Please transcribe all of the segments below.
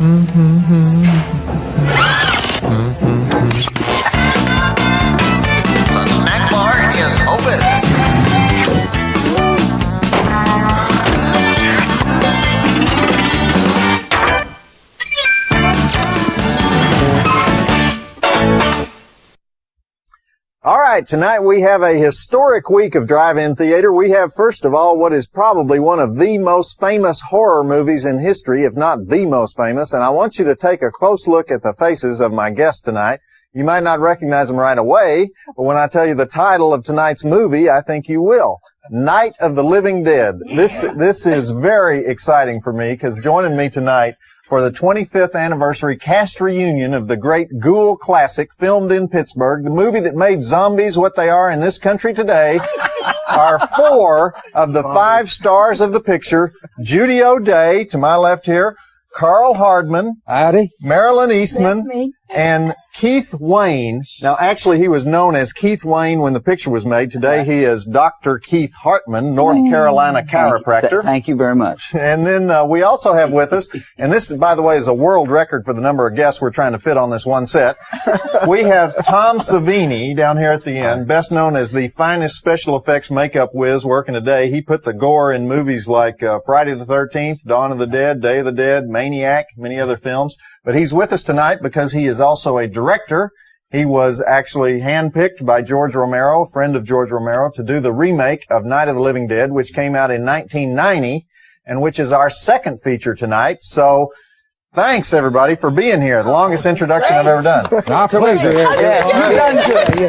The snack bar is open. All right, tonight we have a historic week of drive-in theater. We have, first of all, what is probably one of the most famous horror movies in history, if not the most famous, and I want you to take a close look at the faces of my guests tonight. You might not recognize them right away, but when I tell you the title of tonight's movie, I think you will. Night of the Living Dead. This is very exciting for me, because joining me tonight for the 25th anniversary cast reunion of the great Ghoul classic filmed in Pittsburgh, the movie that made zombies what they are in this country today, are 4 of the 5 stars of the picture: Judy O'Day, to my left here, Carl Hardman, Howdy. Marilyn Eastman, and Keith Wayne. Now, actually, he was known as Keith Wayne when the picture was made. Today, he is Dr. Keith Hartman, North Carolina chiropractor. Thank you very much. And then we also have with us, and this, by the way, is a world record for the number of guests we're trying to fit on this one set. We have Tom Savini down here at the end, best known as the finest special effects makeup whiz working today. He put the gore in movies like Friday the 13th, Dawn of the Dead, Day of the Dead, Maniac, many other films. But he's with us tonight because he is also a director. He was actually handpicked by George Romero, a friend of George Romero, to do the remake of Night of the Living Dead, which came out in 1990, and which is our second feature tonight. So, thanks, everybody, for being here. The longest introduction I've ever done. Our pleasure.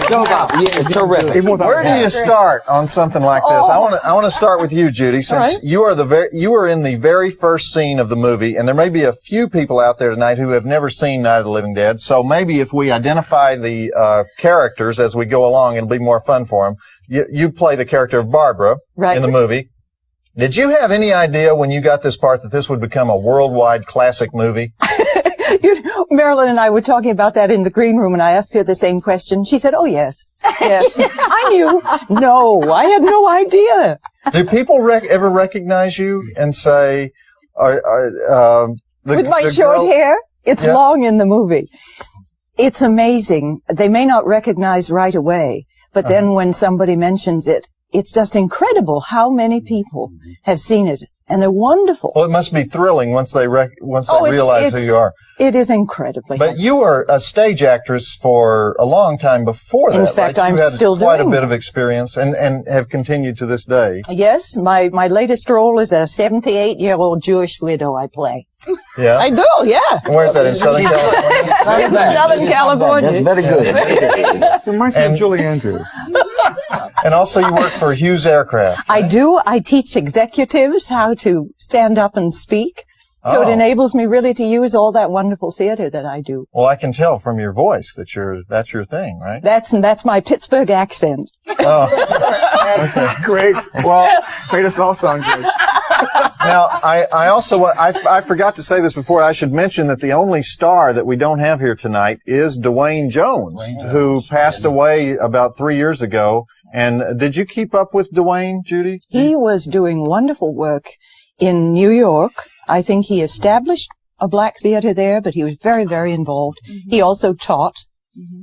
Jow Bob. Yeah, terrific. Where do you start on something like this? I want to start with you, Judy, since you are in the very first scene of the movie, and there may be a few people out there tonight who have never seen Night of the Living Dead. So maybe if we identify the characters as we go along, it'll be more fun for them. You play the character of Barbara in the movie. Did you have any idea when you got this part that this would become a worldwide classic movie? Marilyn and I were talking about that in the green room, and I asked her the same question. She said, "Oh, yes. Yes." I knew. No, I had no idea. Do people ever recognize you and say, with my short hair? It's long in the movie. It's amazing. They may not recognize right away, but then when somebody mentions it, it's just incredible how many people have seen it, and they're wonderful. Well, it must be thrilling once they realize who you are. It is incredibly. But you were a stage actress for a long time before that. In fact, right? I'm still doing. You had quite a bit of experience and have continued to this day. Yes, my latest role is a 78-year-old Jewish widow I play. Yeah? I do, yeah. And where's that, in Southern California? In Southern California. That's very good. So reminds me of Julie Andrews. And also you work for Hughes Aircraft. I do. I teach executives how to stand up and speak. So it enables me really to use all that wonderful theater that I do. Well, I can tell from your voice that that's your thing, right? That's my Pittsburgh accent. Oh. Great. Well, made us all sound good. Now, I forgot to say this before. I should mention that the only star that we don't have here tonight is Dwayne Jones, who passed away about 3 years ago. And did you keep up with Dwayne, Judy? He was doing wonderful work in New York. I think he established a black theater there, but he was very, very involved. He also taught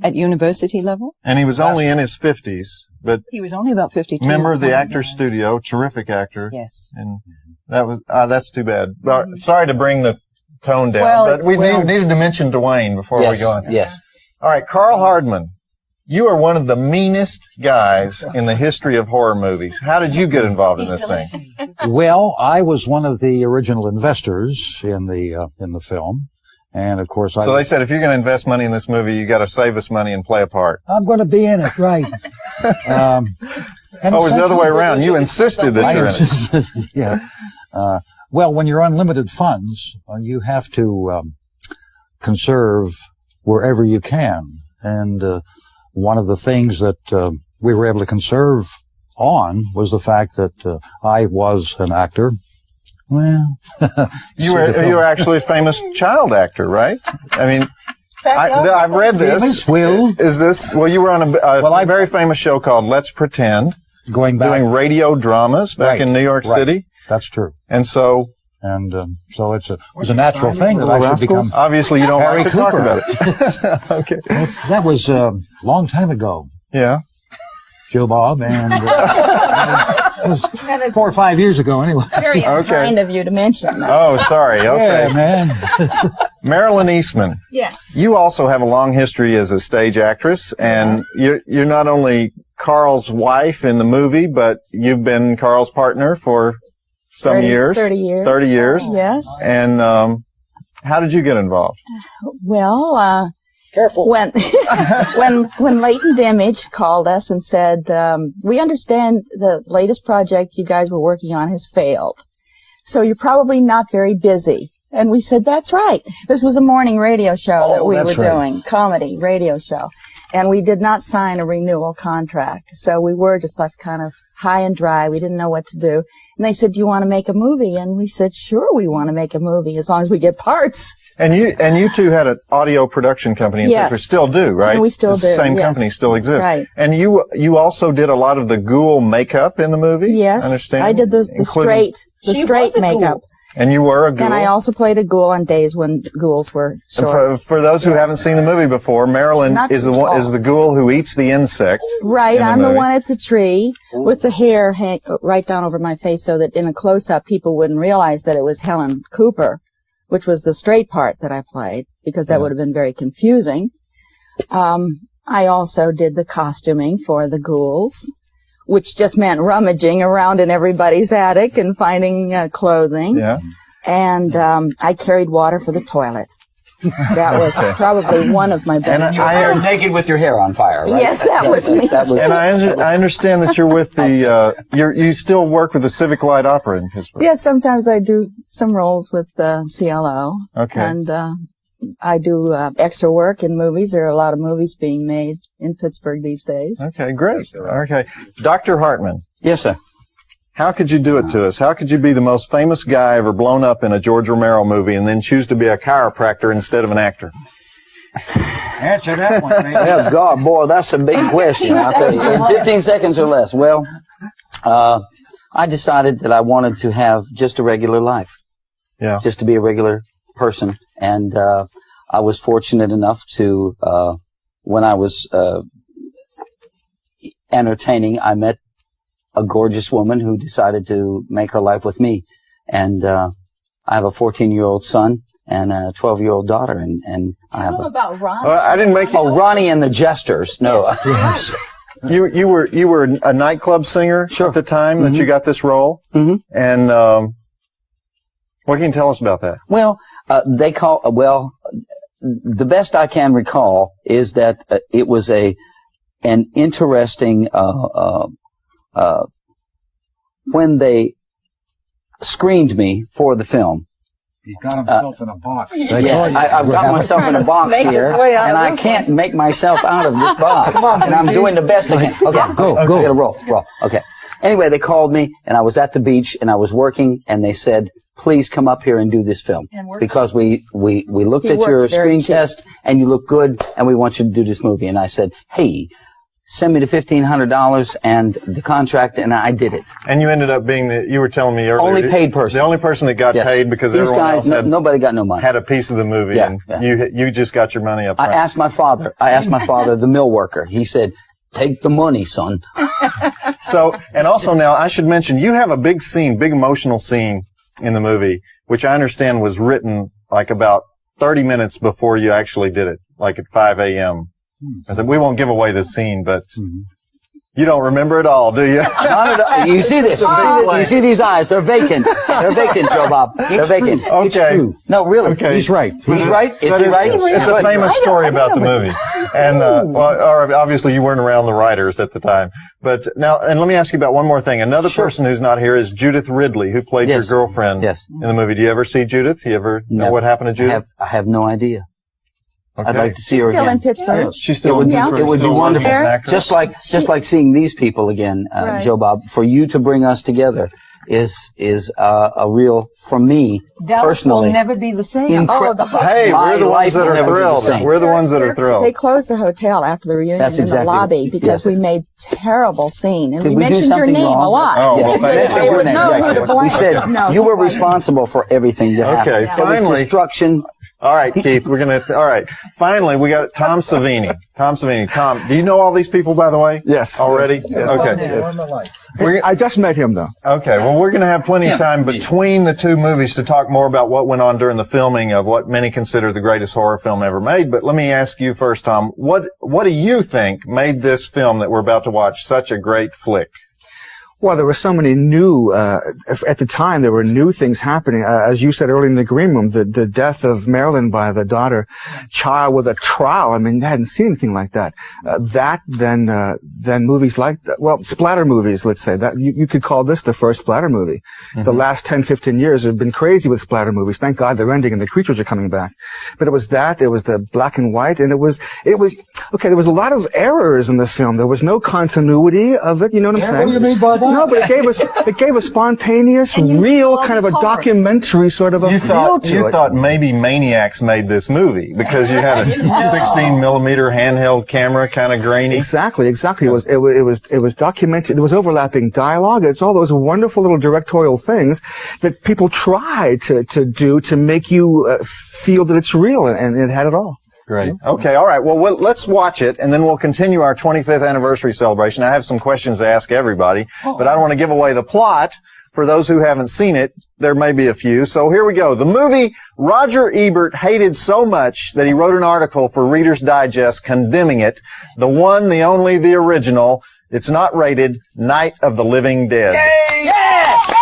at university level. And he was only in his 50s, but he was only about 52. Member of the Actors Studio, terrific actor. Yes. And that was that's too bad. Sorry to bring the tone down, well, but we needed to mention Dwayne before we go on. Yes. All right, Carl Hardman. You are one of the meanest guys in the history of horror movies. How did you get involved in this thing? Well, I was one of the original investors in the film, and of course, So they said, if you're going to invest money in this movie, you got to save us money and play a part. I'm going to be in it, right? And it was the other way around. You insisted that you're in it. Yeah. Well, when you're unlimited funds, you have to conserve wherever you can, and one of the things that we were able to conserve on was the fact that I was an actor. Well, you were actually a famous child actor, right? I mean, I've read this. Famous, Will. Is this? Well, you were on a very famous show called Let's Pretend. Going back, doing radio dramas back in New York City. That's true. And so, And so it was a natural thing that I should become Obviously, you don't Harry like to talk Cooper. about it. Okay. That was a long time ago, Yeah. Jow Bob, and it was 4 or 5 years ago anyway. Very Okay. kind of you to mention that. Oh, sorry. Okay. Yeah, man. Marilyn Eastman. Yes. You also have a long history as a stage actress, and you're not only Carl's wife in the movie, but you've been Carl's partner for some 30 years. 30 years. 30 years. Yes. And how did you get involved? Well, Careful. when Latent Image called us and said, we understand the latest project you guys were working on has failed, so you're probably not very busy. And we said, that's right. This was a morning radio show that we were doing, comedy radio show. And we did not sign a renewal contract. So we were just left kind of high and dry. We didn't know what to do. And they said, do you want to make a movie? And we said, sure, we want to make a movie as long as we get parts. And you two had an audio production company in Yes. Pittsburgh. Still do, right? And we still the do, same yes. company still exists. Right. And you also did a lot of the ghoul makeup in the movie? Yes. I understand. I did the Including- straight makeup. And you were a ghoul. And I also played a ghoul on days when ghouls were And short. for those who haven't seen the movie before, Marilyn Not is too the tall. ghoul who eats the insect. Right, in the I'm the movie. one at the tree with the hair right down over my face so that in a close-up people wouldn't realize that it was Helen Cooper, which was the straight part that I played, because that would have been very confusing. I also did the costuming for the ghouls, which just meant rummaging around in everybody's attic and finding clothing. Yeah. And I carried water for the toilet. That was probably one of my best jobs. You're naked with your hair on fire, right? Yes, that was me. And I understand that you're with the you still work with the Civic Light Opera in Pittsburgh. Yes, sometimes I do some roles with CLO. Okay. And I do extra work in movies. There are a lot of movies being made in Pittsburgh these days. Okay, great. Okay, Dr. Hartman, Yes, sir. how could you do it to us? How could you be the most famous guy ever blown up in a George Romero movie and then choose to be a chiropractor instead of an actor? Answer that one, man. Well, God, boy, that's a big question. I'll tell you. In 15 seconds or less. Well, I decided that I wanted to have just a regular life. Yeah. Just to be a regular person. And I was fortunate enough to, when I was entertaining, I met a gorgeous woman who decided to make her life with me. And I have a 14-year-old son and a 12-year-old daughter. And I have about Ron? I didn't make you. Oh, Ronnie and the Jesters. No. You were a nightclub singer at the time that you got this role. Mm-hmm. And what can you tell us about that? Well, the best I can recall is that it was an interesting, when they screened me for the film. He's got himself in a box. Yes, I've got myself in a box here, and I can't make myself out of this box. And I'm doing the best I can. Okay, go. Get a roll. Okay. Anyway, they called me, and I was at the beach, and I was working, and they said, please come up here and do this film. Because we looked at your screen test, and you look good, and we want you to do this movie. And I said, hey, send me the $1,500 and the contract, and I did it. And you ended up being you were telling me earlier. Only paid person. The only person that got Yes. paid because These everyone guys, else nobody got no money. had a piece of the movie, Yeah, and yeah. you just got your money up I front. asked my father, the mill worker. He said, take the money, son. So, and also now I should mention, you have a big emotional scene in the movie, which I understand was written like about 30 minutes before you actually did it, like at 5 a.m. I said, we won't give away the scene, but you don't remember it all, do you? Not at all. You see this? You see these eyes? They're vacant. They're vacant, Jow Bob. They're vacant. Okay. It's true. No, really. Okay. He's right. He's right. Is That he right? It's a famous story about the movie. And, or obviously you weren't around the writers at the time. But now, and let me ask you about one more thing. Another person who's not here is Judith Ridley, who played your Yes. girlfriend Yes. in the movie. Do you ever see Judith? Do you ever know No. what happened to Judith? I have no idea. Okay. I'd like to see her Still again. in Pittsburgh. She's still in Pittsburgh. It would be Still working wonderful. as an actress? Just like seeing these people again, Right. Jow Bob, for you to bring us together. is a real, for me, Dallas personally. will never be the same. Hey, we're the ones that are thrilled. We're the ones that are thrilled. They closed the hotel after the reunion That's in exactly the lobby right. because Yes. we made terrible scene. And Did we we do mentioned your something name wrong? a lot. Oh, well, Yes. thank They you. Mention your would name, know yes. who to blame. We said No, you were responsible for everything that happened. Okay, There was finally. destruction. All right, Keith, all right. Finally, we got Tom Savini. Tom Savini. Tom, do you know all these people, by the way? Yes. Already? Yes. Okay. I just met him, though. Okay, well, we're going to have plenty of time between the two movies to talk more about what went on during the filming of what many consider the greatest horror film ever made. But let me ask you first, Tom, what do you think made this film that we're about to watch such a great flick? Well, there were so many new, at the time, there were new things happening. As you said earlier in the green room, the death of Marilyn by the daughter, child with a trowel. I mean, they hadn't seen anything like that. Then movies like that. Well, splatter movies, let's say. That you could call this the first splatter movie. Mm-hmm. The last 10, 15 years have been crazy with splatter movies. Thank God they're ending and the creatures are coming back. But it was that, it was the black and white, and it was, okay, there was a lot of errors in the film. There was no continuity of it, you know what I'm saying? What do you mean by that? No, but it gave a spontaneous, real kind of a documentary sort of a feel to it. You thought maybe Maniacs made this movie because you had a 16 millimeter handheld camera, kind of grainy. Exactly. It was documented. There was overlapping dialogue. It's all those wonderful little directorial things that people try to do to make you feel that it's real, and it had it all. Great. Okay, all right. Well, let's watch it, and then we'll continue our 25th anniversary celebration. I have some questions to ask everybody, but I don't want to give away the plot. For those who haven't seen it, there may be a few. So here we go. The movie Roger Ebert hated so much that he wrote an article for Reader's Digest condemning it. The one, the only, the original. It's not rated. Night of the Living Dead. Yay! Yes!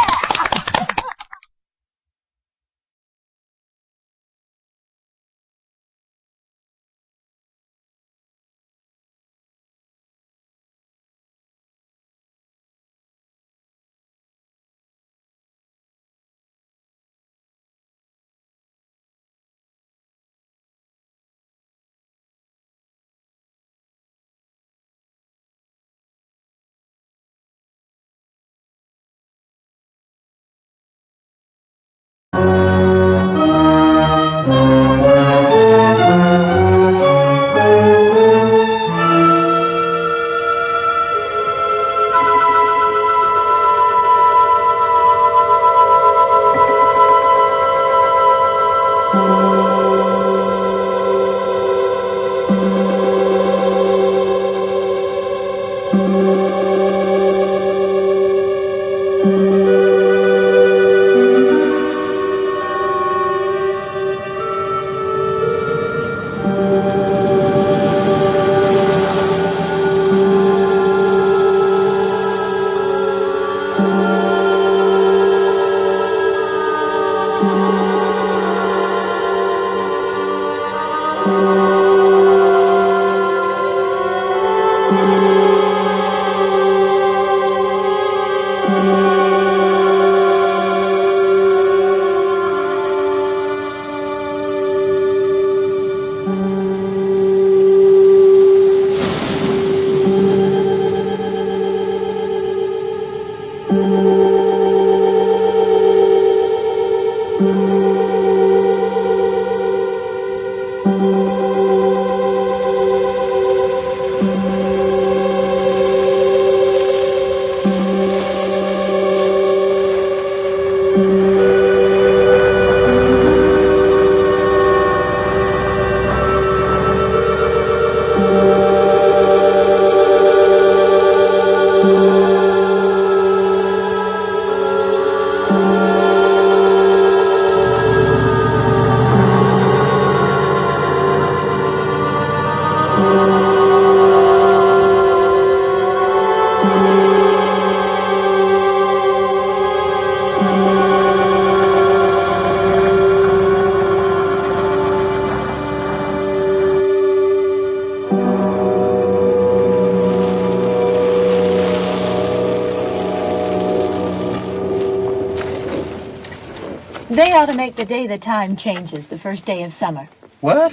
They ought to make the day the time changes, the first day of summer. What?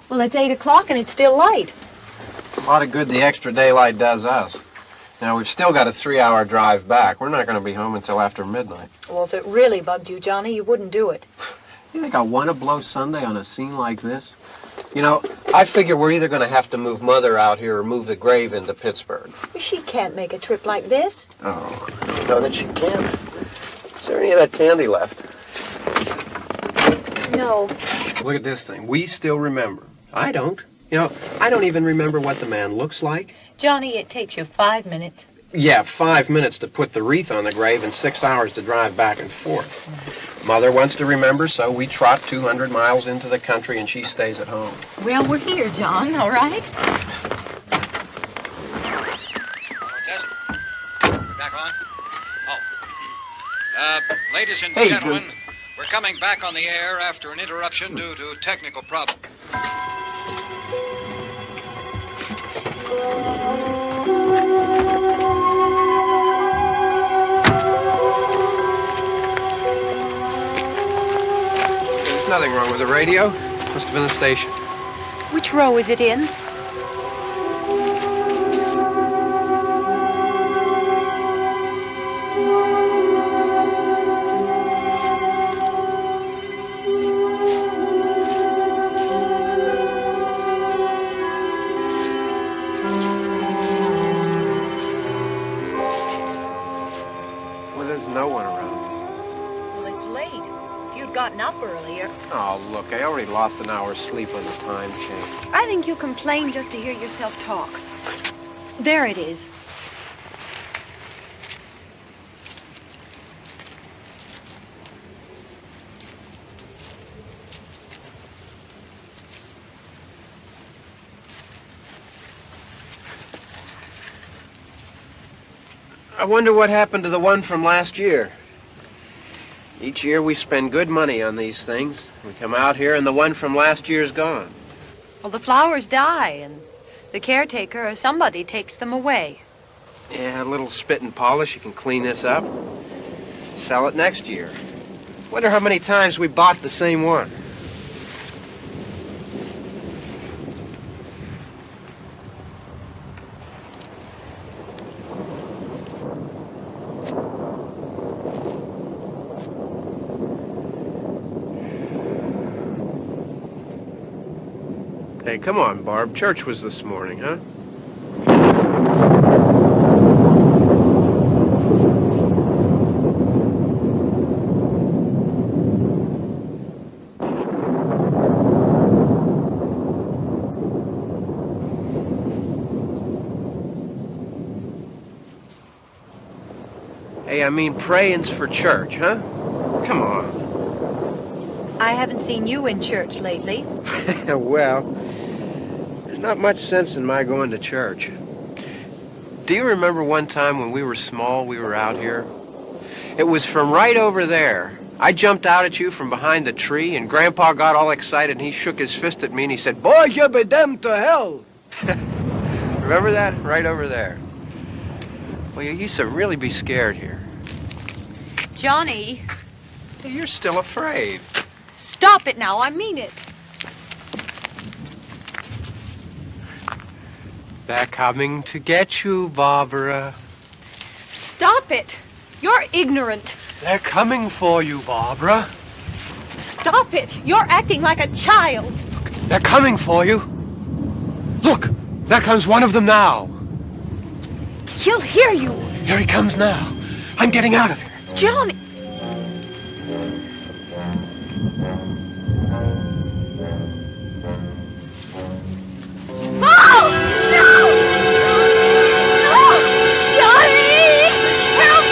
Well, it's 8 o'clock and it's still light. A lot of good the extra daylight does us. Now, we've still got a 3-hour drive back. We're not going to be home until after midnight. Well, if it really bugged you, Johnny, you wouldn't do it. You think I want to blow Sunday on a scene like this? You know, I figure we're either going to have to move Mother out here or move the grave into Pittsburgh. She can't make a trip like this. Oh, I don't know that she can't. Is there any of that candy left? No. Look at this thing. We still remember. I don't. You know, I don't even remember what the man looks like. Johnny, it takes you 5 minutes. Yeah, 5 minutes to put the wreath on the grave and 6 hours to drive back and forth. Mother wants to remember, so we trot 200 miles into the country and she stays at home. Well, we're here, John, all right? Test. We're back on? Oh. Ladies and gentlemen, we're coming back on the air after an interruption due to technical problems. There's nothing wrong with the radio. Must have been the station. Which row is it in? Well, there's no one around. Well, it's late. If you'd gotten up earlier. Oh, look, I already lost an hour's sleep on the time change. I think you complain just to hear yourself talk. There it is. I wonder what happened to the one from last year. Each year we spend good money on these things. We come out here and the one from last year's gone. Well, the flowers die, and the caretaker or somebody takes them away. Yeah, a little spit and polish, you can clean this up. Sell it next year. Wonder how many times we bought the same one. Hey, come on, Barb. Church was this morning, huh? Hey, I mean, praying's for church, huh? Come on. I haven't seen you in church lately. Well, there's not much sense in my going to church. Do you remember one time when we were small, we were out here? It was from right over there. I jumped out at you from behind the tree, and Grandpa got all excited, and he shook his fist at me, and he said, "Boy, you be damned to hell." Remember that? Right over there. Well, you used to really be scared here. Johnny. Hey, you're still afraid. Stop it now, I mean it. They're coming to get you, Barbara. Stop it. You're ignorant. They're coming for you, Barbara. Stop it. You're acting like a child. They're coming for you. Look, there comes one of them now. He'll hear you. Here he comes now. I'm getting out of here. Johnny. Oh! No! No! Johnny! Help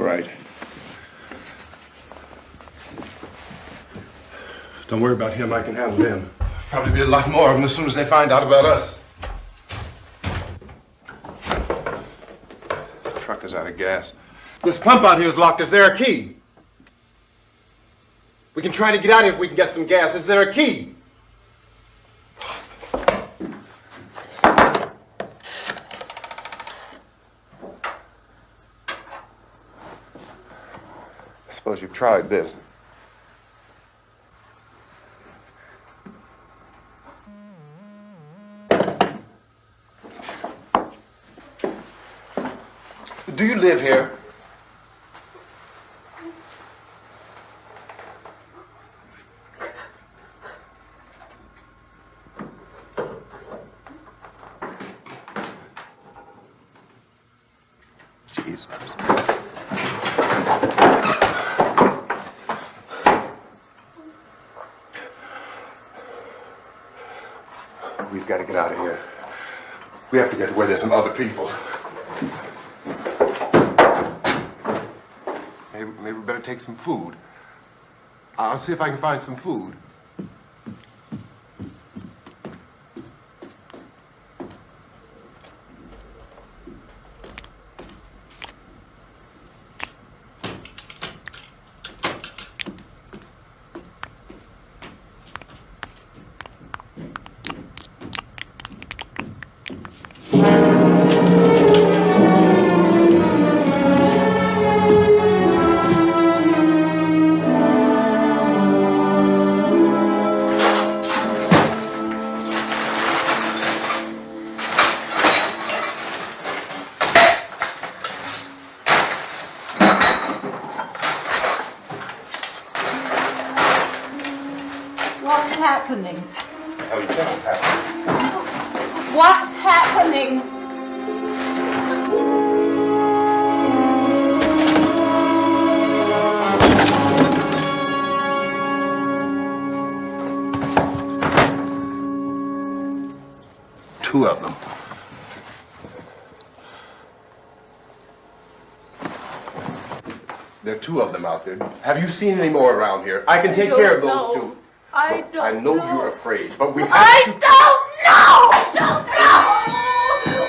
right. Don't worry about him. I can handle him. Probably be a lot more of them as soon as they find out about us. The truck is out of gas. This pump out here is locked. Is there a key? We can try to get out here if we can get some gas. Is there a key? I suppose you've tried this. Do you live here? Jesus. We've got to get out of here. We have to get to where there's some other people. Maybe we better take some food. I'll see if I can find some food. What's happening? How do you think it's happening? What's happening? Two of them. There are two of them out there. Have you seen any more around here? I can take care of those two. I don't I know you're afraid, but we have I to... don't know! I don't know!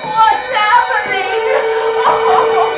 What's happening? Oh.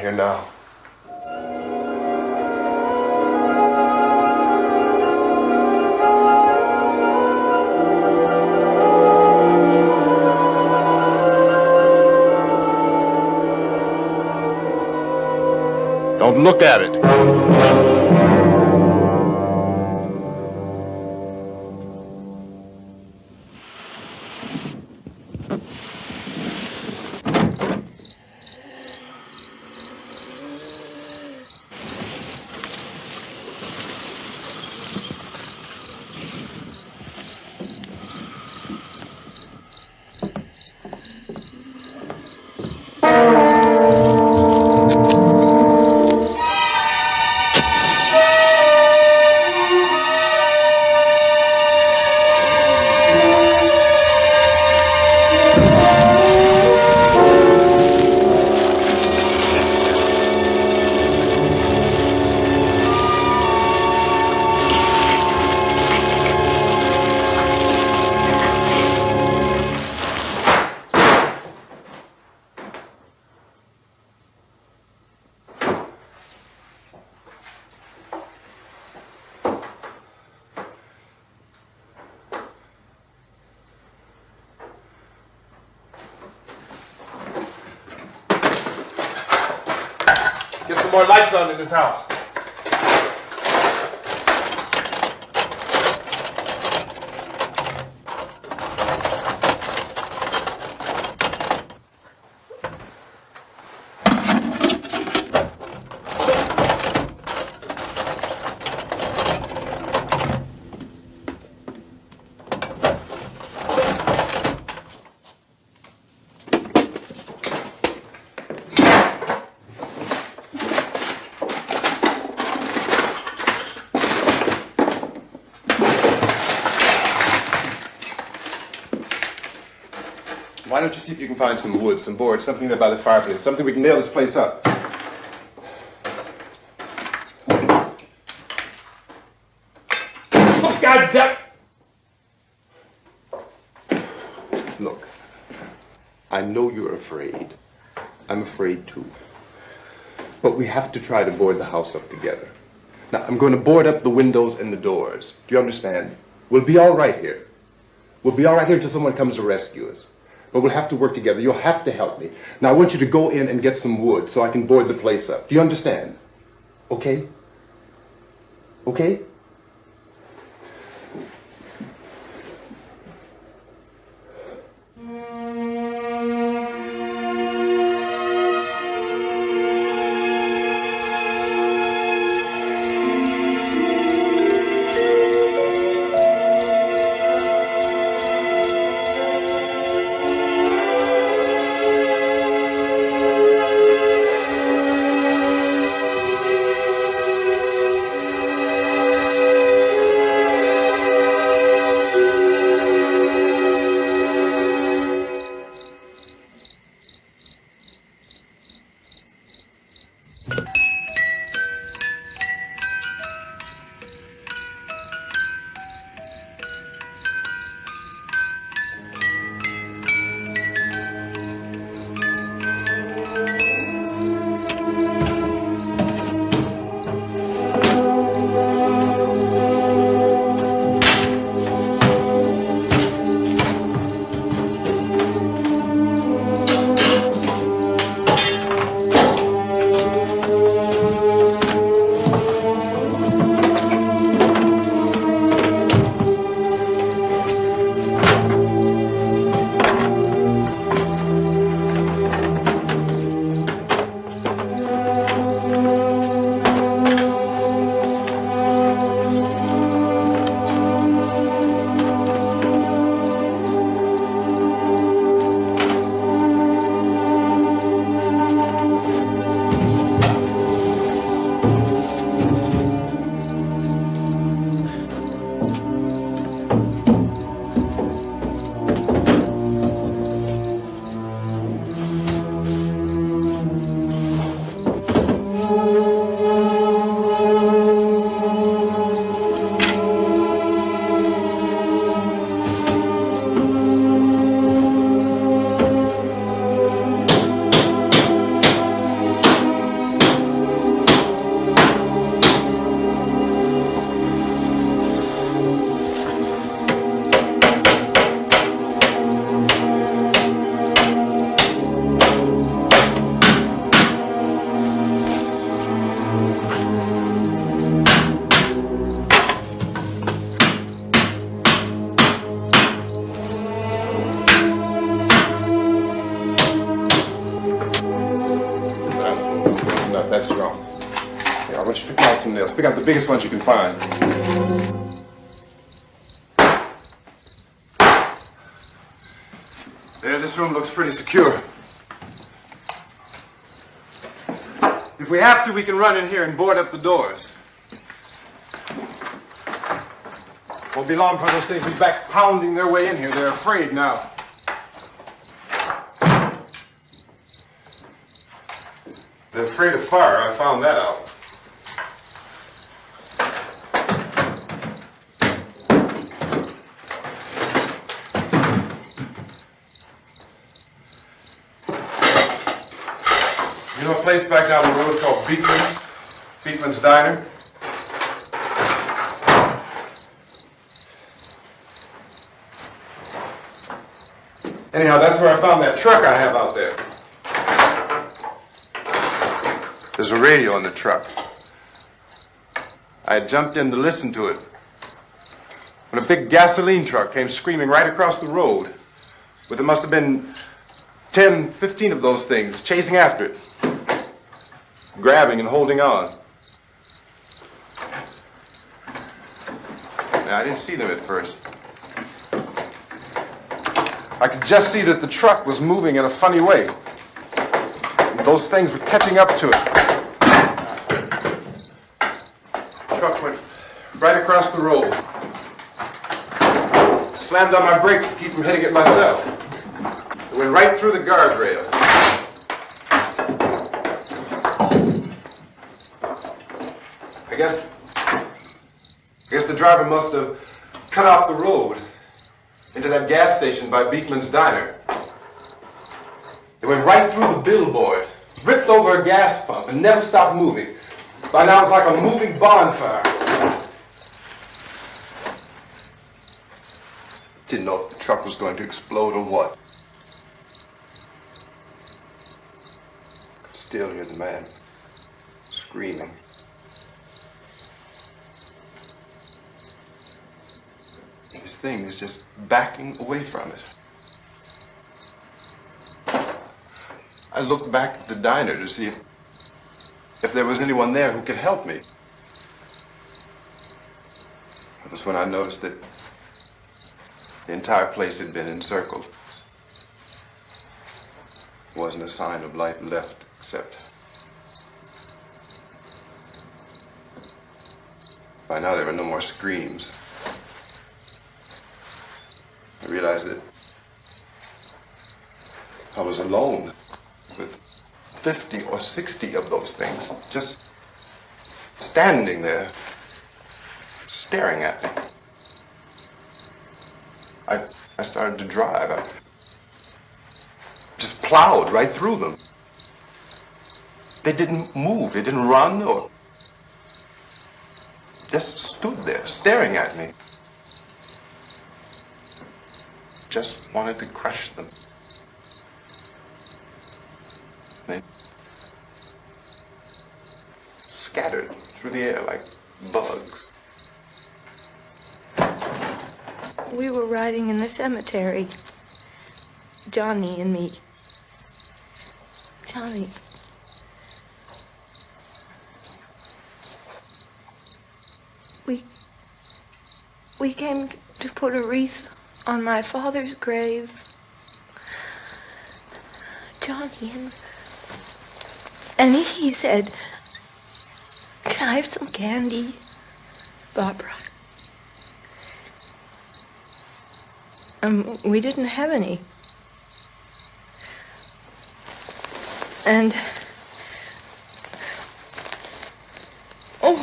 here now. Don't look at it. Get some more lights on in this house. Why don't you see if you can find some wood, some boards, something there by the fireplace, something we can nail this place up. Oh, God damn! Look, I know you're afraid. I'm afraid too. But we have to try to board the house up together. Now, I'm going to board up the windows and the doors. Do you understand? We'll be all right here. We'll be all right here until someone comes to rescue us. But we'll have to work together. You'll have to help me. Now, I want you to go in and get some wood so I can board the place up. Do you understand? Okay? Okay? Just pick out the biggest ones you can find. There, this room looks pretty secure. If we have to, we can run in here and board up the doors. Won't be long before those things will be back pounding their way in here. They're afraid now. They're afraid of fire. I found that out. You know a place back down the road called Beekman's? Beekman's Diner? Anyhow, that's where I found that truck I have out there. There's a radio in the truck. I had jumped in to listen to it when a big gasoline truck came screaming right across the road with there must have been 10, 15 of those things chasing after it, grabbing and holding on. Now, I didn't see them at first. I could just see that the truck was moving in a funny way. And those things were catching up to it. The truck went right across the road. Slammed on my brakes to keep from hitting it myself. It went right through the guardrail. I guess the driver must have cut off the road into that gas station by Beekman's Diner. It went right through the billboard, ripped over a gas pump, and never stopped moving. By now, it's like a moving bonfire. Didn't know if the truck was going to explode or what. Still hear the man screaming. This thing is just backing away from it. I looked back at the diner to see if there was anyone there who could help me. It was when I noticed that the entire place had been encircled. There wasn't a sign of life left except by now there were no more screams. I realized that I was alone with 50 or 60 of those things, just standing there, staring at me. I started to drive. I just plowed right through them. They didn't move, they didn't run or just stood there, staring at me. Just wanted to crush them. They scattered through the air like bugs. We were riding in the cemetery, Johnny and me. Johnny. We came to put a wreath on my father's grave. Johnny, and he said, "Can I have some candy, Barbara?" And we didn't have any. And oh,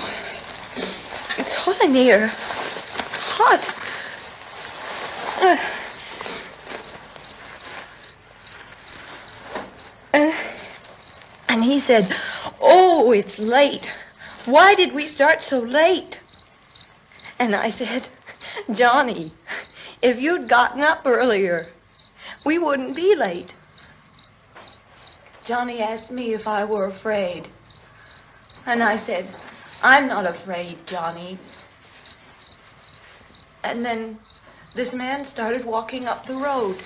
it's hot in here. Hot. And he said, "Oh, it's late. Why did we start so late?" And I said, "Johnny, if you'd gotten up earlier, we wouldn't be late." Johnny asked me if I were afraid. And I said, "I'm not afraid, Johnny." And then this man started walking up the road.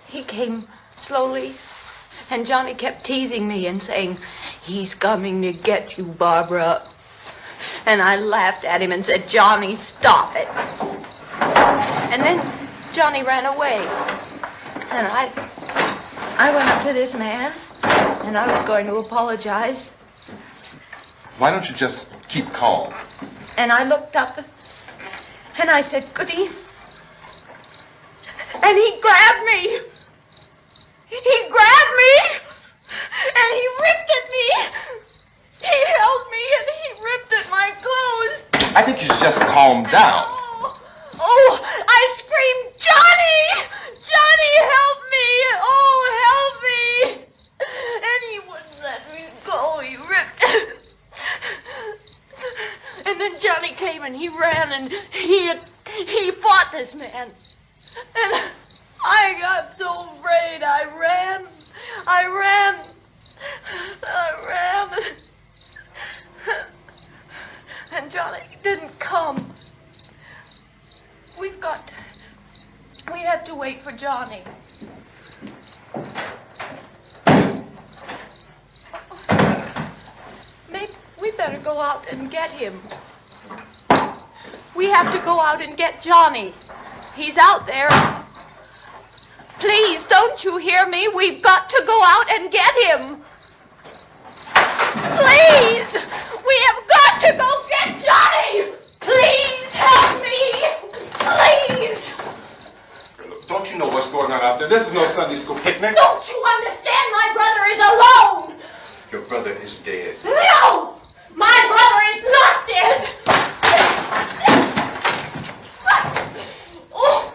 He came slowly, and Johnny kept teasing me and saying, "He's coming to get you, Barbara." And I laughed at him and said, "Johnny, stop it." And then Johnny ran away. And I went up to this man, and I was going to apologize. Why don't you just keep calm? And I looked up, and I said, "Goody." And he grabbed me. He grabbed me, and he ripped at me. He held me, and he ripped at my clothes. I think you should just calm down. Oh, I screamed, "Johnny! Johnny, help me! Oh, help me!" And he wouldn't let me go. He ripped. And then Johnny came and he ran and he fought this man. And I got so afraid. I ran. And Johnny didn't come. We have to wait for Johnny. Maybe we better go out and get him. We have to go out and get Johnny. He's out there. Please, don't you hear me? We've got to go out and get him. Please! We have got to go get Johnny! Please help me! Please! Don't you know what's going on out there? This is no Sunday school picnic. Don't you understand? My brother is alone! Your brother is dead. No! My brother is not dead! Oh.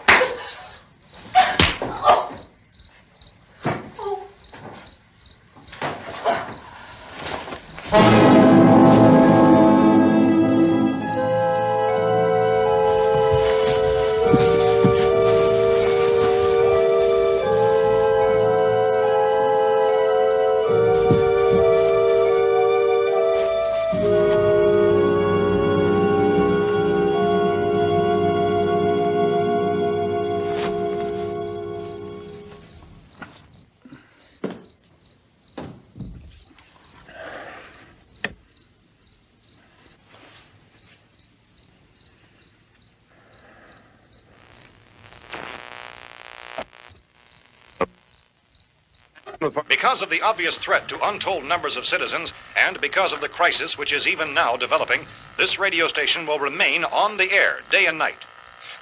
Because of the obvious threat to untold numbers of citizens, and because of the crisis which is even now developing, this radio station will remain on the air day and night.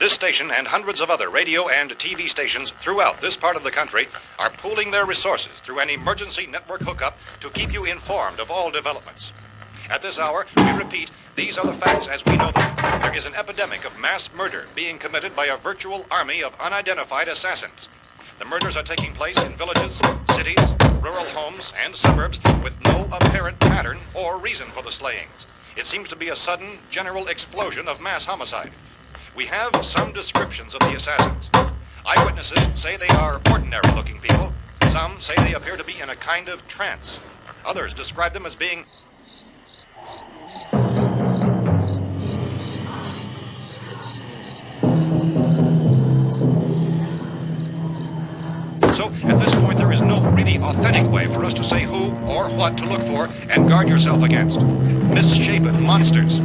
This station and hundreds of other radio and TV stations throughout this part of the country are pooling their resources through an emergency network hookup to keep you informed of all developments. At this hour, we repeat, these are the facts as we know them. There is an epidemic of mass murder being committed by a virtual army of unidentified assassins. The murders are taking place in villages, cities, rural homes, and suburbs with no apparent pattern or reason for the slayings. It seems to be a sudden, general explosion of mass homicide. We have some descriptions of the assassins. Eyewitnesses say they are ordinary-looking people. Some say they appear to be in a kind of trance. Others describe them as being So, at this point, there is no really authentic way for us to say who or what to look for and guard yourself against. Misshapen monsters.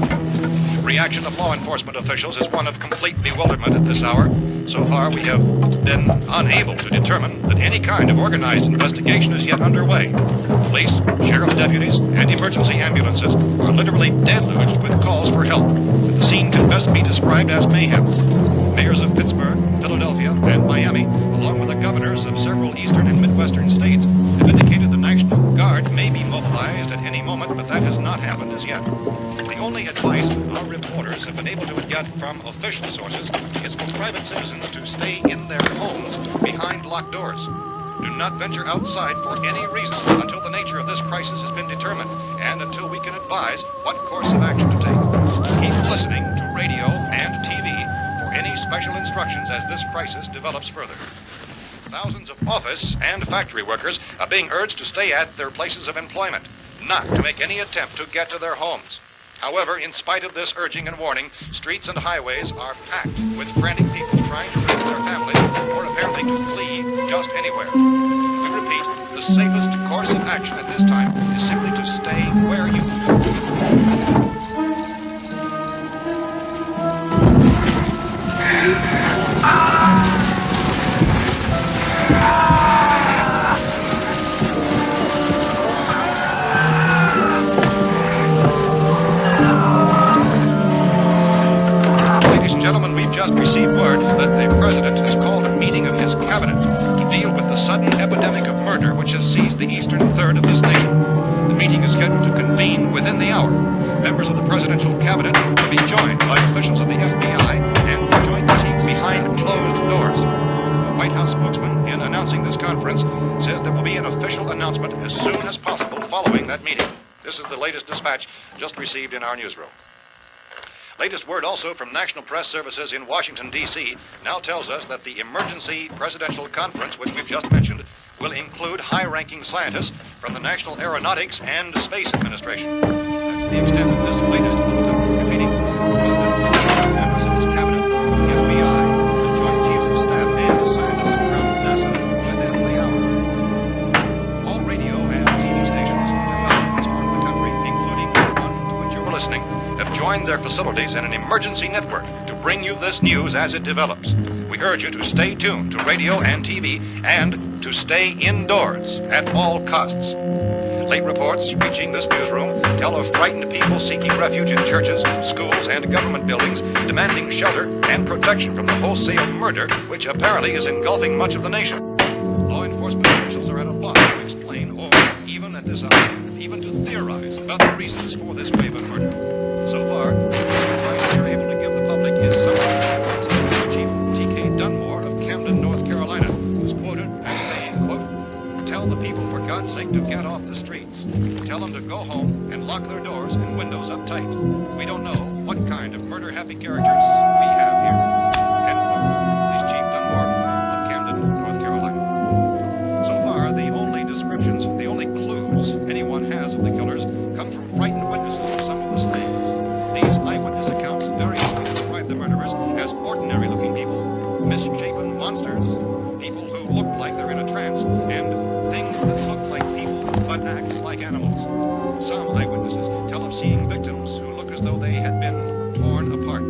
Reaction of law enforcement officials is one of complete bewilderment at this hour. So far, we have been unable to determine that any kind of organized investigation is yet underway. Police, sheriff's deputies, and emergency ambulances are literally deluged with calls for help. The scene can best be described as mayhem. Mayors of Pittsburgh, Philadelphia, and Miami, along with the governors of several eastern and midwestern states, have indicated the National Guard may be mobilized at any moment, but that has not happened as yet. The only advice our reporters have been able to get from official sources is for private citizens to stay in their homes behind locked doors. Do not venture outside for any reason until the nature of this crisis has been determined and until we can advise what course of action to take. Keep listening to radio and TV for any special instructions as this crisis develops further. Thousands of office and factory workers are being urged to stay at their places of employment, not to make any attempt to get to their homes. However, in spite of this urging and warning, streets and highways are packed with frantic people trying to reach their families or apparently to flee just anywhere. We repeat, the safest course of action at this time is simply to stay where you Ladies and gentlemen, we've just received word that the President has called a meeting of his cabinet to deal with the sudden epidemic of murder which has seized the eastern third of this nation. The meeting is scheduled to convene within the hour. Members of the presidential cabinet will be joined by officials of the FBI and the Joint Chiefs behind closed doors. The White House spokesman, in announcing this conference, says there will be an official announcement as soon as possible following that meeting. This is the latest dispatch just received in our newsroom. Latest word also from National Press Services in Washington, D.C. now tells us that the emergency presidential conference, which we've just mentioned, will include high-ranking scientists from the National Aeronautics and Space Administration. That's the extent of this latest bulletin. Repeating, members of his cabinet, the FBI, the Joint Chiefs of Staff, and scientists from NASA within the hour. All radio and TV stations throughout this part of the country, including the one to which you're listening, have joined their facilities in an emergency network to bring you this news as it develops. We urge you to stay tuned to radio and TV and to stay indoors at all costs. Late reports reaching this newsroom tell of frightened people seeking refuge in churches, schools, and government buildings, demanding shelter and protection from the wholesale murder which apparently is engulfing much of the nation. Law enforcement officials are at a loss to explain or, even at this hour, even to theorize about the reasons for this wave of murder. So far, the advice we are able to give the public is something that Chief T.K. Dunmore of Camden, North Carolina, was quoted as saying, quote, "Tell the people, for God's sake, to get off the streets. Tell them to go home and lock their doors and windows up tight. We don't know what kind of murder-happy characters we have here." End quote. This Chief Dunmore of Camden, North Carolina. So far, the only descriptions, the only clues anyone has of the killers come from frightened witnesses of some of the slain. These eyewitness accounts variously describe the murderers as ordinary-looking people, misshapen monsters, people who look like they're in a trance, and things that look like people but act like animals. Some eyewitnesses tell of seeing victims who look as though they had been torn apart.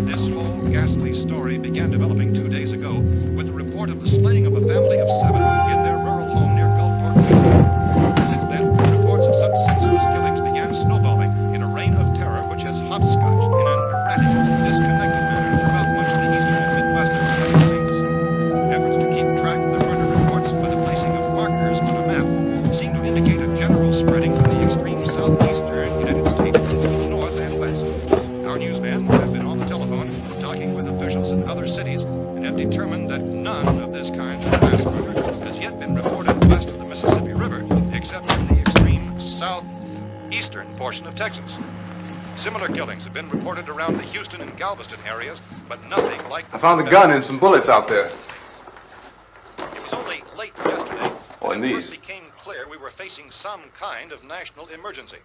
This whole ghastly story began developing 2 days ago with the report of the slaying of a family of 7 in their rural home near Gulfport, Louisiana. Since then, reports of such senseless killings began snowballing in a reign of terror which has hopscotched in an erratic, disconnected manner throughout much of the eastern and midwestern United States. Efforts to keep track of the murder reports by the placing of markers on a map seem to indicate a general spreading from the extreme southeastern United States to the north and west. Our newsmen have been on the telephone talking with officials in other cities and have determined that none of this kind of mass murder has yet been reported west of the Mississippi River, except in the extreme southeastern portion of Texas. Similar killings have been reported around the Houston and Galveston areas, but nothing like... I found a gun and some bullets out there. It was only late yesterday Oh, and when it these. first became clear we were facing some kind of national emergency.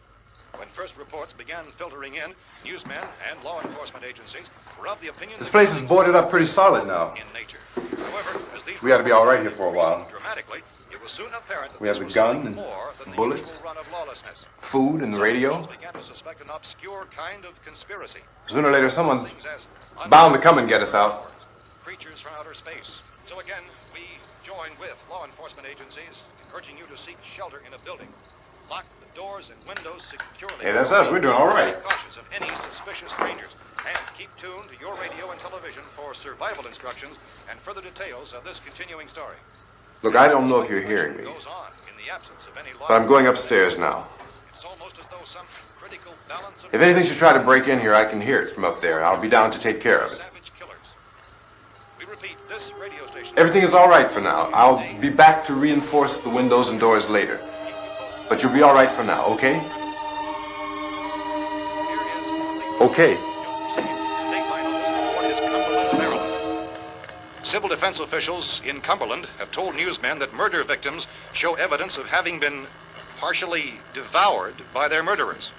When first reports began filtering in, newsmen and law enforcement agencies were of the opinion This that place is boarded up pretty solid now. in nature. However, as these We ought to be all right here for a while. dramatically, it was soon apparent that We have this a was gun something and more than the bullets. usual run of lawlessness. Food and the radio. Officials began to suspect an obscure kind of conspiracy. Sooner or later, someone's Things as bound to come and get us out. creatures from outer space. So again, we join with law enforcement agencies, urging you to seek shelter in a building. Lock the doors and windows securely. Hey, that's us. We're doing all right. Cautious of any suspicious strangers. And keep tuned to your radio and television for survival instructions and further details of this continuing story. Look, I don't know if you're hearing me, Goes on in the absence of any law. but I'm going upstairs now. It's almost as though some critical balance of If anything should try to break in here, I can hear it from up there. I'll be down to take care of it. savage killers. We repeat, this radio station. Everything is all right for now. I'll be back to reinforce the windows and doors later. But you'll be all right for now, okay? Okay. Civil defense officials in Cumberland have told newsmen that murder victims show evidence of having been partially devoured by their murderers.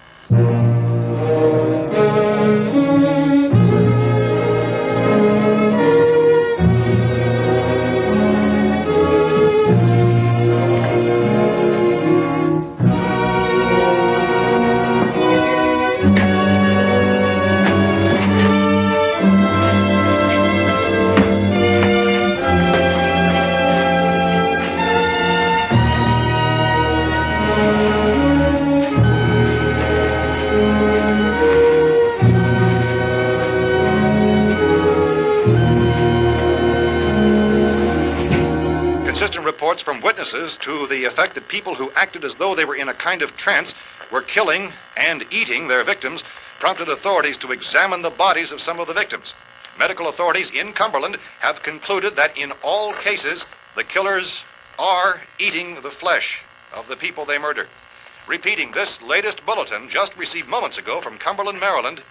reports from witnesses to the effect that people who acted as though they were in a kind of trance were killing and eating their victims prompted authorities to examine the bodies of some of the victims. Medical authorities in Cumberland have concluded that in all cases, the killers are eating the flesh of the people they murdered. Repeating this latest bulletin just received moments ago from Cumberland, Maryland,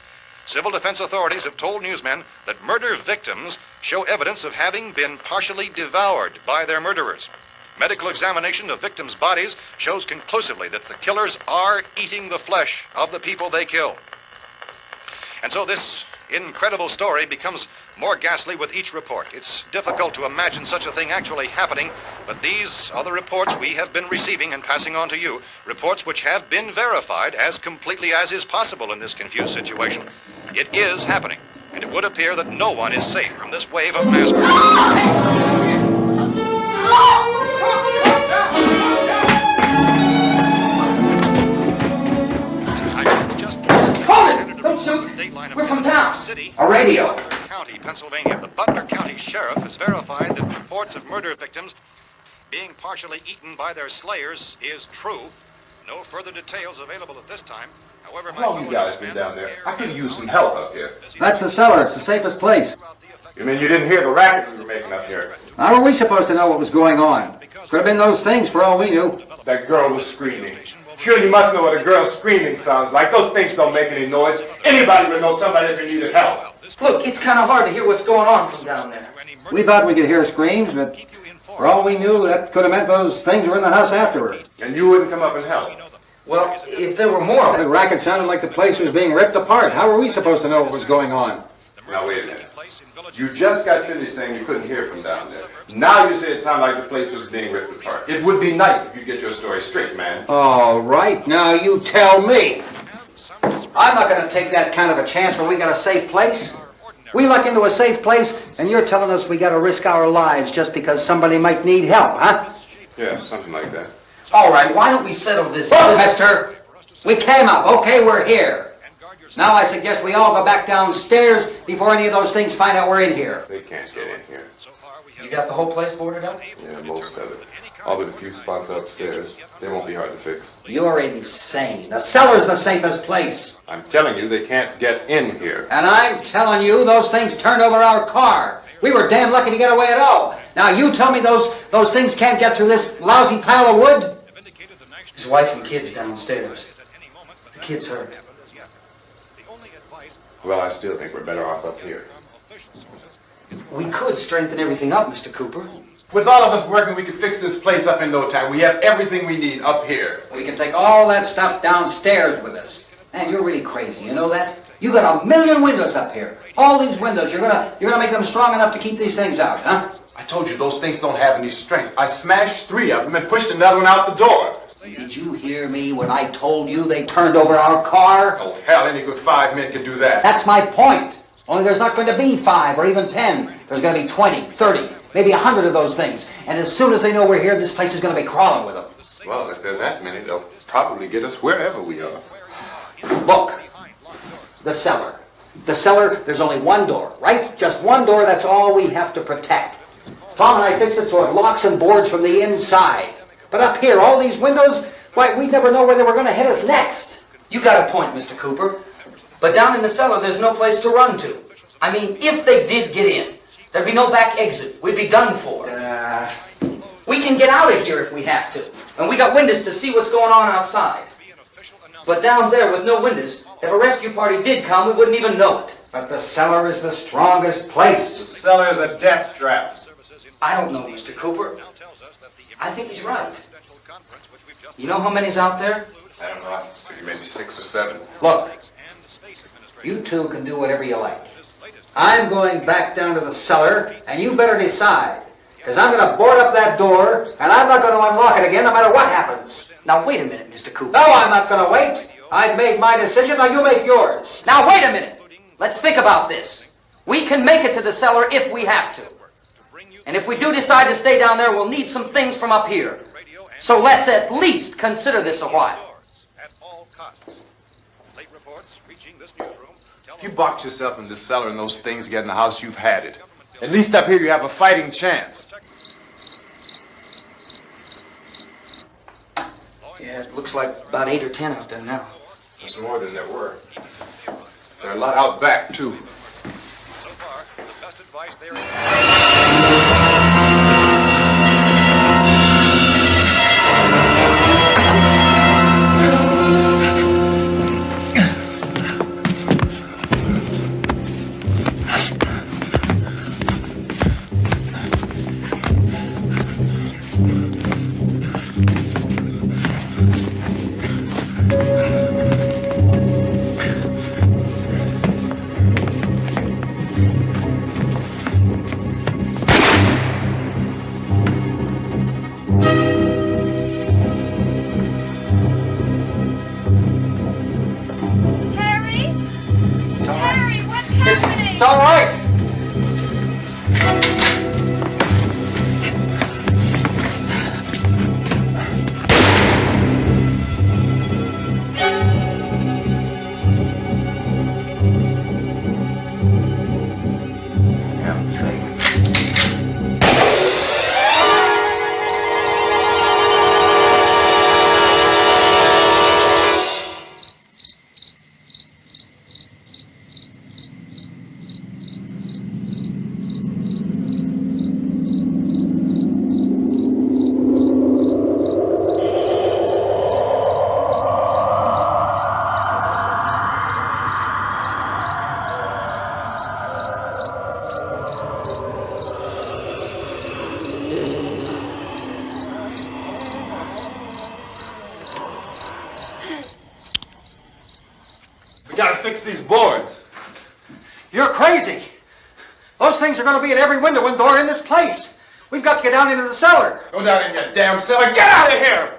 civil defense authorities have told newsmen that murder victims show evidence of having been partially devoured by their murderers. Medical examination of victims' bodies shows conclusively that the killers are eating the flesh of the people they kill. And so this incredible story becomes more ghastly with each report. It's difficult to imagine such a thing actually happening, but these are the reports we have been receiving and passing on to you, reports which have been verified as completely as is possible in this confused situation. It is happening, and it would appear that no one is safe from this wave of mass murder. Don't shoot! We're from town. A radio. County, Pennsylvania. The Butler County Sheriff has verified that reports of murder victims being partially eaten by their slayers is true. No further details available at this time. However, How long you guys been down there? I could use some help up here. That's the cellar. It's the safest place. You mean you didn't hear the racket we were making up here? How were we supposed to know what was going on? Could have been those things for all we knew. That girl was screaming. Sure, you must know what a girl screaming sounds like. Those things don't make any noise. Anybody would know somebody ever needed help. Look, it's kind of hard to hear what's going on from down there. We thought we could hear screams, but for all we knew, that could have meant those things were in the house afterward. And you wouldn't come up and help? Well, if there were more... The racket sounded like the place was being ripped apart. How were we supposed to know what was going on? Now, wait a minute. You just got finished saying you couldn't hear from down there. Now you say it sounded like the place was being ripped apart. It would be nice if you get your story straight, man. All right, now you tell me. I'm not going to take that kind of a chance when we got a safe place. We luck into a safe place, and you're telling us we got to risk our lives just because somebody might need help, huh? Yeah, something like that. All right, why don't we settle this? Look, mister, we came up. Okay, we're here. Now I suggest we all go back downstairs before any of those things find out we're in here. They can't get in here. You got the whole place boarded up? Yeah, most of it. All but a few spots upstairs. They won't be hard to fix. You're insane. The cellar's the safest place. I'm telling you, they can't get in here. And I'm telling you, those things turned over our car. We were damn lucky to get away at all. Now you tell me those things can't get through this lousy pile of wood? His wife and kids downstairs. The kid's hurt. Well, I still think we're better off up here. We could strengthen everything up, Mr. Cooper. With all of us working, we could fix this place up in no time. We have everything we need up here. We can take all that stuff downstairs with us. Man, you're really crazy, you know that? You got 1,000,000 windows up here. All these windows, you're gonna make them strong enough to keep these things out, huh? I told you those things don't have any strength. I smashed 3 of them and pushed another one out the door. Did you hear me when I told you they turned over our car? Oh, hell, any good 5 men could do that. That's my point. Only there's not going to be 5 or even 10. There's going to be 20, 30, maybe 100 of those things. And as soon as they know we're here, this place is going to be crawling with them. Well, if there are that many, they'll probably get us wherever we are. Look, the cellar. The cellar, there's only one door, right? Just one door, that's all we have to protect. Tom and I fixed it so it locks and boards from the inside. But up here, all these windows, why, we'd never know where they were going to hit us next. You got a point, Mr. Cooper. But down in the cellar, there's no place to run to. I mean, if they did get in, there'd be no back exit. We'd be done for. We can get out of here if we have to. And we got windows to see what's going on outside. But down there with no windows, if a rescue party did come, we wouldn't even know it. But the cellar is the strongest place. The cellar is a death trap. I don't know, Mr. Cooper. I think he's right. You know how many's out there? I don't know. Maybe 6 or 7. Look, you two can do whatever you like. I'm going back down to the cellar, and you better decide. Because I'm going to board up that door, and I'm not going to unlock it again no matter what happens. Now, wait a minute, Mr. Cooper. No, I'm not going to wait. I've made my decision, now you make yours. Now, wait a minute. Let's think about this. We can make it to the cellar if we have to. And if we do decide to stay down there, we'll need some things from up here. So let's at least consider this a while. If you box yourself in this cellar and those things get in the house, you've had it. At least up here you have a fighting chance. Yeah, it looks like about 8 or 10 out there now. There's more than there were. There are a lot out back, too. So far, the best advice there It's all right. We gotta fix these boards. You're crazy. Those things are going to be at every window and door in this place. We've got to get down into the cellar. Go down in your damn cellar. Get out of here!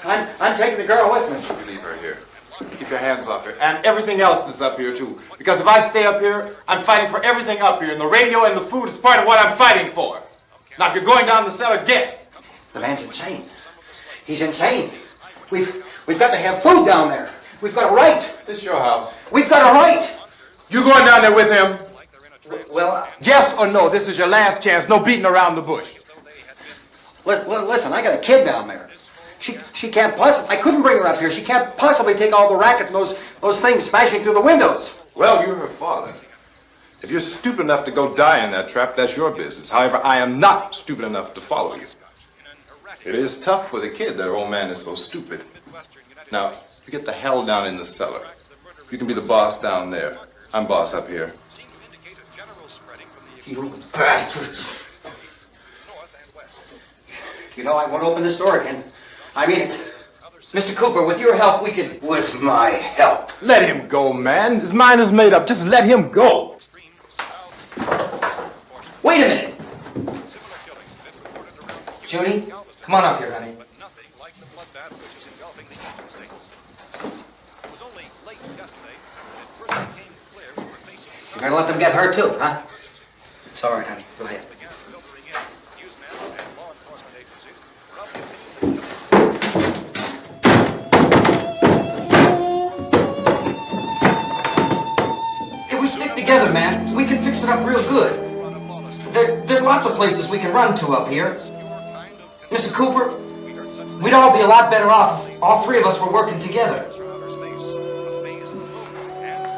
I'm taking the girl with me. You leave her here. Keep your hands off her. And everything else that's up here, too. Because if I stay up here, I'm fighting for everything up here. And the radio and the food is part of what I'm fighting for. Now, if you're going down the cellar, get. The man's insane. He's insane. We've got to have food down there. We've got a right. This is your house. We've got a right. You going down there with him? Well, yes or no? This is your last chance. No beating around the bush. Listen, I got a kid down there. She can't possibly. I couldn't bring her up here. She can't possibly take all the racket and those things smashing through the windows. Well, you're her father. If you're stupid enough to go die in that trap, that's your business. However, I am not stupid enough to follow you. It is tough for the kid that her old man is so stupid. Now, you get the hell down in the cellar. You can be the boss down there. I'm boss up here. You bastards. You know, I won't open this door again. I mean it. Mr. Cooper, with your help, we could... With my help. Let him go, man. His mind is made up. Just let him go. Wait a minute. Judy, come on up here, honey. You're gonna let them get hurt too, huh? It's all right, honey. Go ahead. If we stick together, man, we can fix it up real good. There's lots of places we can run to up here. Mr. Cooper, we'd all be a lot better off if all three of us were working together.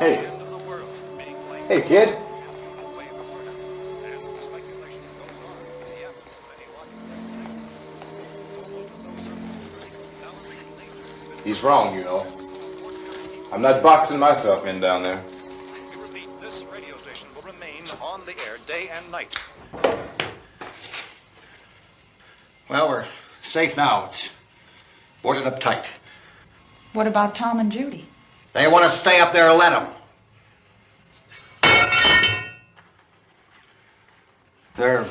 Hey. Hey, kid. He's wrong, you know. I'm not boxing myself in down there. We repeat, this radio station will remain on the air day and night. Well, we're safe now. It's boarded up tight. What about Tom and Judy? They want to stay up there, let them. There are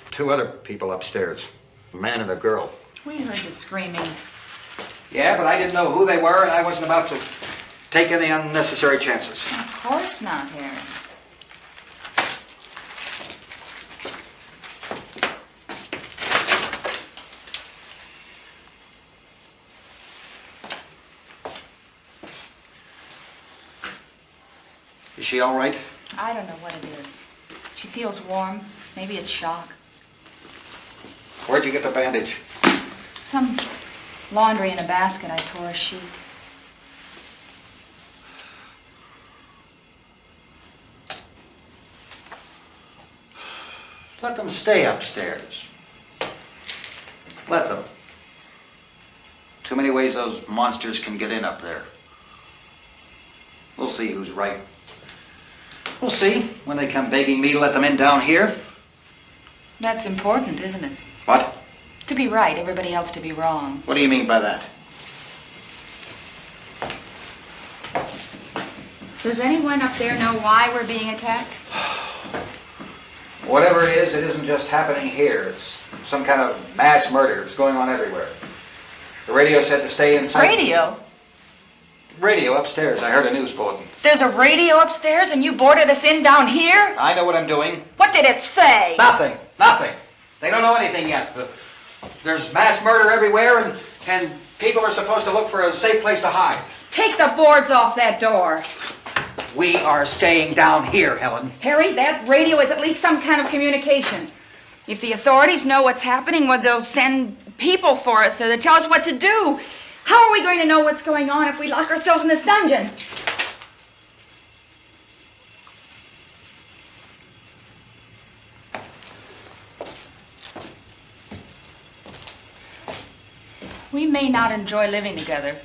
two other people upstairs, a man and a girl. We heard you screaming. Yeah, but I didn't know who they were, and I wasn't about to take any unnecessary chances. Of course not, Harry. Is she all right? I don't know what it is. She feels warm. Maybe it's shock. Where'd you get the bandage? Some laundry in a basket. I tore a sheet. Let them stay upstairs. Let them. Too many ways those monsters can get in up there. We'll see who's right. We'll see when they come begging me to let them in down here. That's important, isn't it? What? To be right, everybody else to be wrong. What do you mean by that? Does anyone up there know why we're being attacked? Whatever it isn't just happening here. It's some kind of mass murder. It's going on everywhere. The radio said to stay inside. Radio? Radio upstairs. I heard a news bulletin. There's a radio upstairs and you boarded us in down here? I know what I'm doing. What did it say? Nothing. Nothing. They don't know anything yet. There's mass murder everywhere and people are supposed to look for a safe place to hide. Take the boards off that door. We are staying down here, Helen. Harry, that radio is at least some kind of communication. If the authorities know what's happening, well, they'll send people for us so they tell us what to do. How are we going to know what's going on if we lock ourselves in this dungeon? We may not enjoy living together,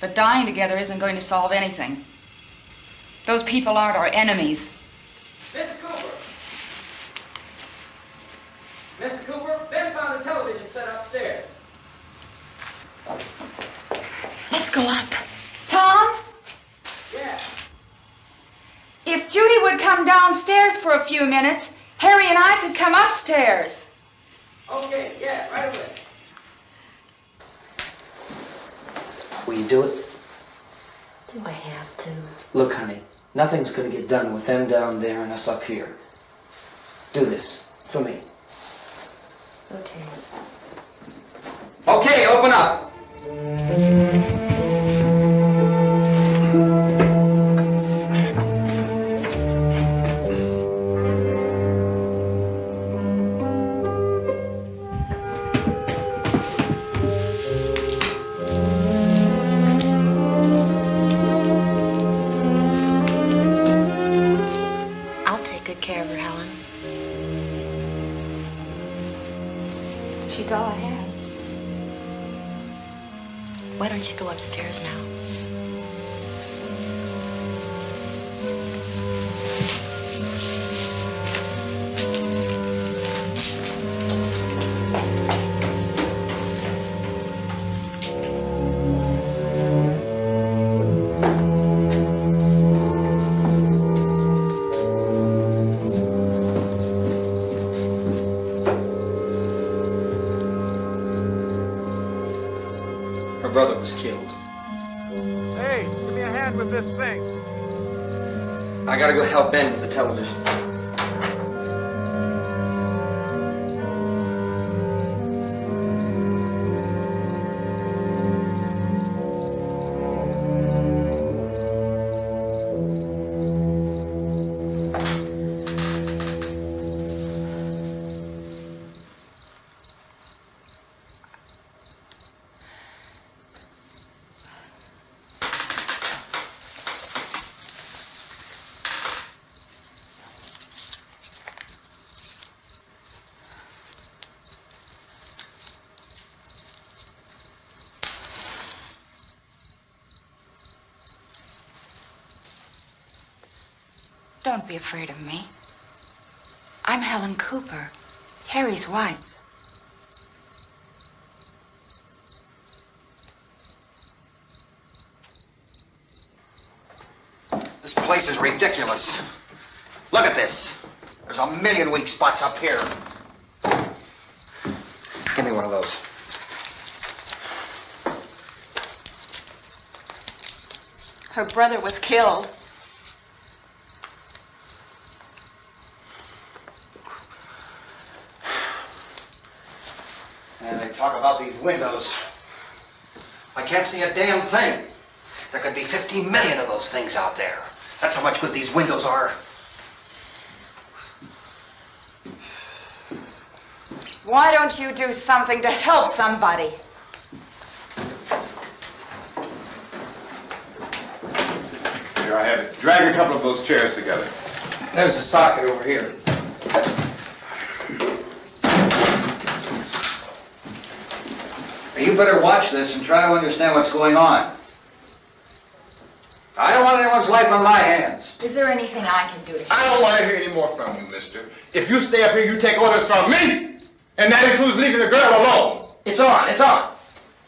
but dying together isn't going to solve anything. Those people aren't our enemies. Mr. Cooper! Mr. Cooper, Ben found a television set upstairs. Let's go up. Tom? Yeah. If Judy would come downstairs for a few minutes, Harry and I could come upstairs. Okay, yeah, right away. Will you do it? Do I have to? Look, honey, nothing's gonna get done with them down there and us up here. Do this, for me. Okay. Okay, open up. I'll take good care of her, Helen. She's all I have. Why don't you go upstairs now? Her brother was killed. Hey, give me a hand with this thing. I gotta go help Ben with the television. Don't be afraid of me. I'm Helen Cooper, Harry's wife. This place is ridiculous. Look at this. There's a million weak spots up here. Give me one of those. Her brother was killed. And they talk about these windows. I can't see a damn thing. There could be 15 million of those things out there. That's how much good these windows are. Why don't you do something to help somebody? Here, I have it. Drag a couple of those chairs together. There's the socket over here. You better watch this and try to understand what's going on. I don't want anyone's life on my hands. Is there anything I can do to help? I don't want to hear any more from you, mister. If you stay up here, you take orders from me. And that includes leaving the girl alone. It's on, it's on.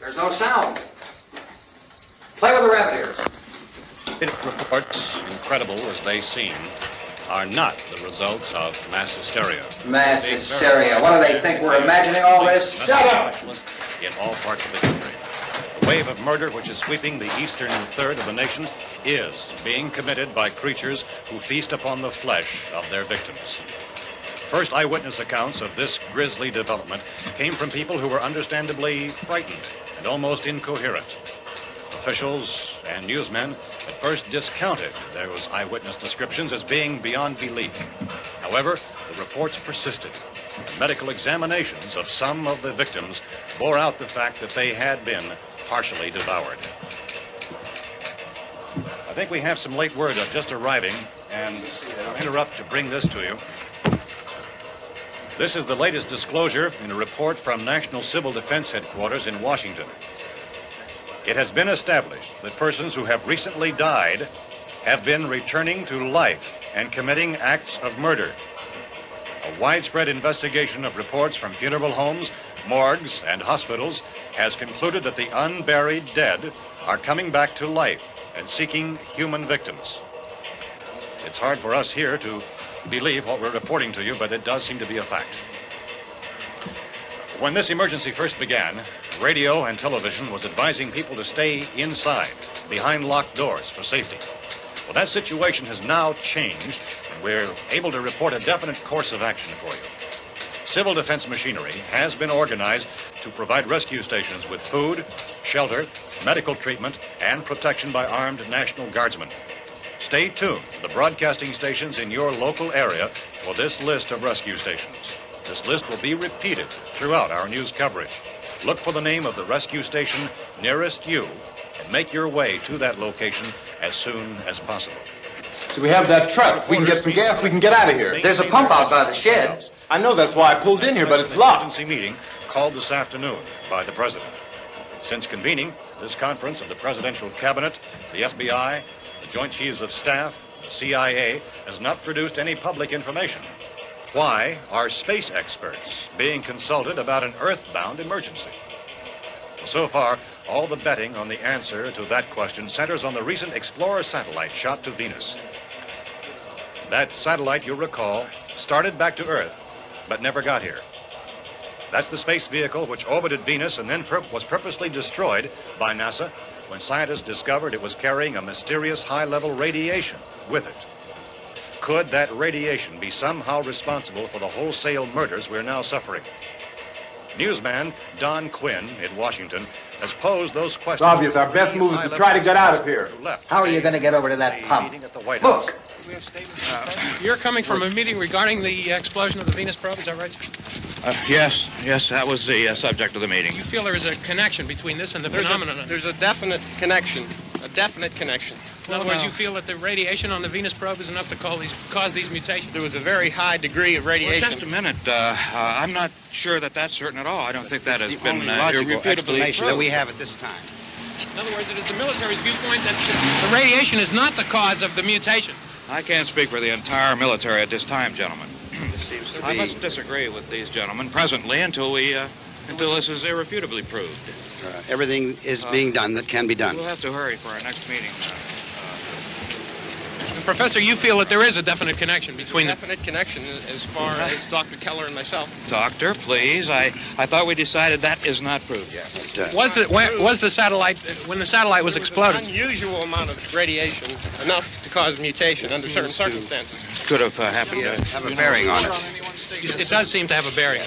There's no sound. Play with the rabbit ears. Reports, incredible as they seem, are not the results of mass hysteria. Mass hysteria. What do they think? We're imagining all this? Shut up! In all parts of the country. The wave of murder which is sweeping the eastern third of the nation is being committed by creatures who feast upon the flesh of their victims. First eyewitness accounts of this grisly development came from people who were understandably frightened and almost incoherent. Officials and newsmen at first discounted those eyewitness descriptions as being beyond belief. However, the reports persisted. The medical examinations of some of the victims bore out the fact that they had been partially devoured. I think we have some late word just arriving, and I'll interrupt to bring this to you. This is the latest disclosure in a report from National Civil Defense Headquarters in Washington. It has been established that persons who have recently died have been returning to life and committing acts of murder. A widespread investigation of reports from funeral homes, morgues, and hospitals has concluded that the unburied dead are coming back to life and seeking human victims. It's hard for us here to believe what we're reporting to you, but it does seem to be a fact. When this emergency first began, radio and television was advising people to stay inside, behind locked doors for safety. Well, that situation has now changed, and we're able to report a definite course of action for you. Civil defense machinery has been organized to provide rescue stations with food, shelter, medical treatment, and protection by armed National Guardsmen. Stay tuned to the broadcasting stations in your local area for this list of rescue stations. This list will be repeated throughout our news coverage. Look for the name of the rescue station nearest you and make your way to that location as soon as possible. So we have that truck. If we can get some gas, we can get out of here. There's a pump out by the shed. I know, that's why I pulled in here, but it's locked. Emergency meeting called this afternoon by the President. Since convening this conference of the Presidential Cabinet, the FBI, the Joint Chiefs of Staff, the CIA has not produced any public information. Why are space experts being consulted about an Earth-bound emergency? So far, all the betting on the answer to that question centers on the recent Explorer satellite shot to Venus. That satellite, you'll recall, started back to Earth, but never got here. That's the space vehicle which orbited Venus and then was purposely destroyed by NASA when scientists discovered it was carrying a mysterious high-level radiation with it. Could that radiation be somehow responsible for the wholesale murders we're now suffering? Newsman Don Quinn in Washington has posed those questions. It's obvious our best move is to try to get out of here. How are you going to get over to that pump? Look! You're coming from a meeting regarding the explosion of the Venus probe, is that right? Yes, that was the subject of the meeting. You feel there is a connection between this and the phenomenon? There's a definite connection. In other words, you feel that the radiation on the Venus probe is enough to cause these mutations? There was a very high degree of radiation. Well, just a minute. I'm not sure that that's certain at all. I don't think that has been logical explanation that we have at this time. In other words, it is the military's viewpoint that the radiation is not the cause of the mutation. I can't speak for the entire military at this time, gentlemen. This seems to I be... must disagree with these gentlemen presently until this is irrefutably proved. everything is being done that can be done. We'll have to hurry for our next meeting. Professor, you feel that there is a definite connection between them? Definite connection as far as Dr. Keller and myself. Doctor, please. I thought we decided that is not proved yet. Was the satellite, when the satellite was exploded? Unusual amount of radiation, enough to cause mutation under certain circumstances. Could have happened. Have a bearing on it. It does seem to have a bearing.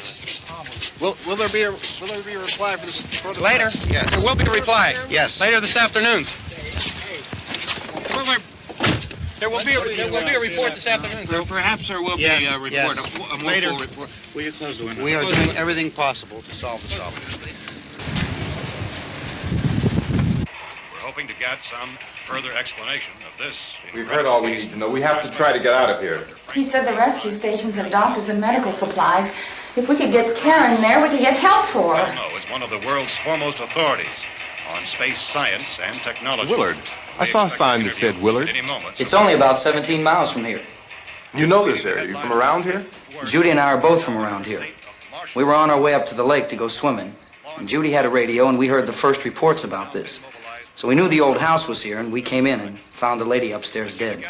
Will there be a reply for this? Later? Yes. There will be a reply. Yes. Later this afternoon. There will be a report this afternoon, sir. Perhaps there will be a report. Yes. A more Later. full report. Will you close the window? We are doing everything possible to solve the problem. We're hoping to get some further explanation of this. We've heard all we need to know. We have to try to get out of here. He said the rescue stations have doctors and medical supplies. If we could get Karen there, we could get help for her. Gonzo is one of the world's foremost authorities on space science and technology. Willard. I saw a sign that said Willard. Any moment. It's only about 17 miles from here. You know this area. You from around here? Judy and I are both from around here. We were on our way up to the lake to go swimming, and Judy had a radio, and we heard the first reports about this. So we knew the old house was here, and we came in and found the lady upstairs dead.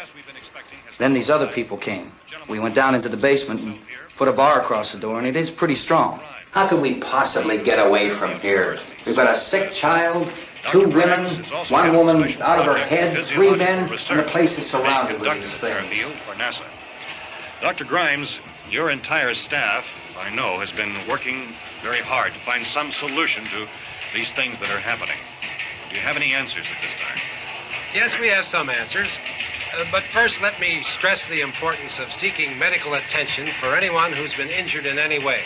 Then these other people came. We went down into the basement and put a bar across the door, and it is pretty strong. How could we possibly get away from here? We've got a sick child, 2 women, 1 woman out of her head, 3 men, and the place is surrounded with these things. For NASA. Dr. Grimes, your entire staff, I know, has been working very hard to find some solution to these things that are happening. Do you have any answers at this time? Yes, we have some answers. But first, let me stress the importance of seeking medical attention for anyone who's been injured in any way.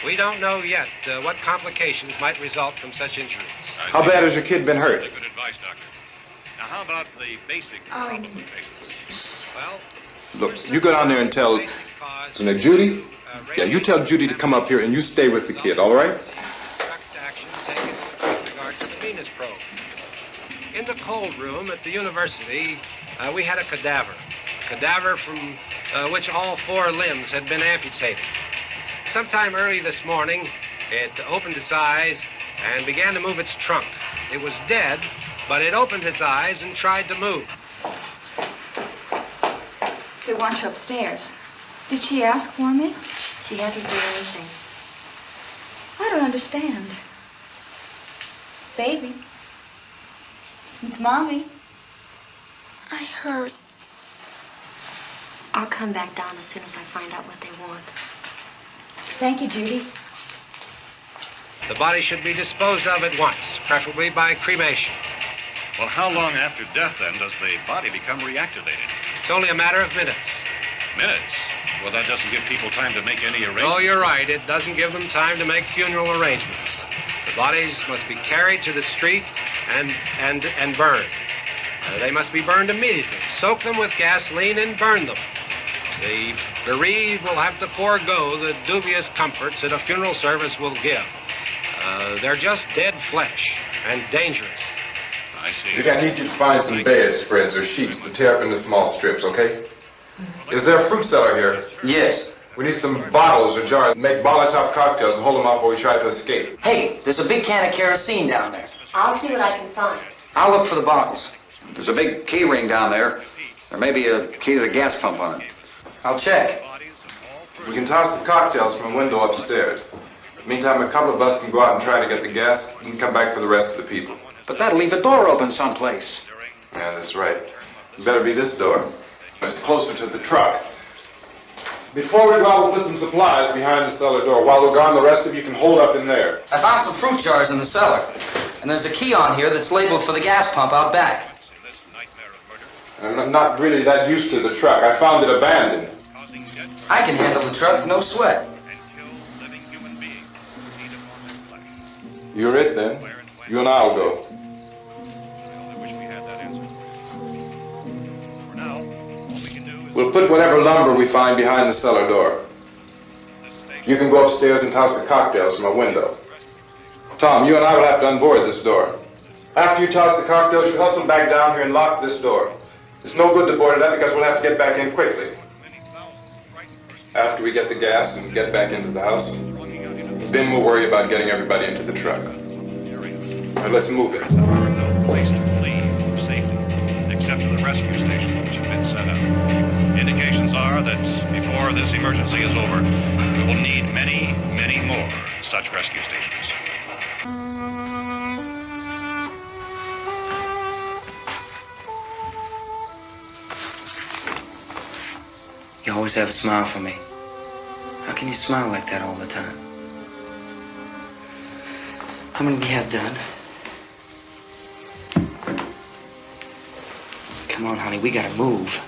We don't know yet what complications might result from such injuries. How bad has your kid been hurt? Good advice, Doctor. Now, how about the basic problems with patients? Well, Look, you go down there and tell, Judy? Yeah, you tell Judy to come up here and you stay with the kid, all right? action taken with regard to the Venus probe. In the cold room at the university, we had a cadaver from which all 4 limbs had been amputated. Sometime early this morning, it opened its eyes and began to move its trunk. It was dead, but it opened its eyes and tried to move. They want you upstairs. Did she ask for me? She hasn't said anything. I don't understand. Baby. It's Mommy. I heard. I'll come back down as soon as I find out what they want. Thank you, Judy. The body should be disposed of at once, preferably by cremation. Well, how long after death, then, does the body become reactivated? It's only a matter of minutes. Minutes? Well, that doesn't give people time to make any arrangements. Oh, you're right. It doesn't give them time to make funeral arrangements. The bodies must be carried to the street and burned. They must be burned immediately. Soak them with gasoline and burn them. The bereaved will have to forego the dubious comforts that a funeral service will give. They're just dead flesh and dangerous. I see. Judy, I need you to find some bedspreads or sheets to tear up into small strips, okay? Is there a fruit cellar here? Yes. We need some bottles or jars to make Molotov cocktails and hold them off while we try to escape. Hey, there's a big can of kerosene down there. I'll see what I can find. I'll look for the bottles. There's a big key ring down there. There may be a key to the gas pump on it. I'll check. We can toss the cocktails from a window upstairs. Meantime, a couple of us can go out and try to get the gas and come back for the rest of the people. But that'll leave a door open someplace. Yeah, that's right. It better be this door. It's closer to the truck. Before we go out, we'll put some supplies behind the cellar door. While we're gone, the rest of you can hold up in there. I found some fruit jars in the cellar. And there's a key on here that's labeled for the gas pump out back. I'm not really that used to the truck. I found it abandoned. I can handle the truck, no sweat. You're it, then. You and I'll go. We'll put whatever lumber we find behind the cellar door. You can go upstairs and toss the cocktails from a window. Tom, you and I will have to unboard this door. After you toss the cocktails, you hustle back down here and lock this door. It's no good to board it up because we'll have to get back in quickly. After we get the gas and get back into the house, then we'll worry about getting everybody into the truck. All right, let's move it. There are no place to flee for safety, except to the rescue stations which have been set up. Indications are that before this emergency is over, we will need many, many more such rescue stations. You always have a smile for me. How can you smile like that all the time? How many do you have done? Come on, honey, we gotta move.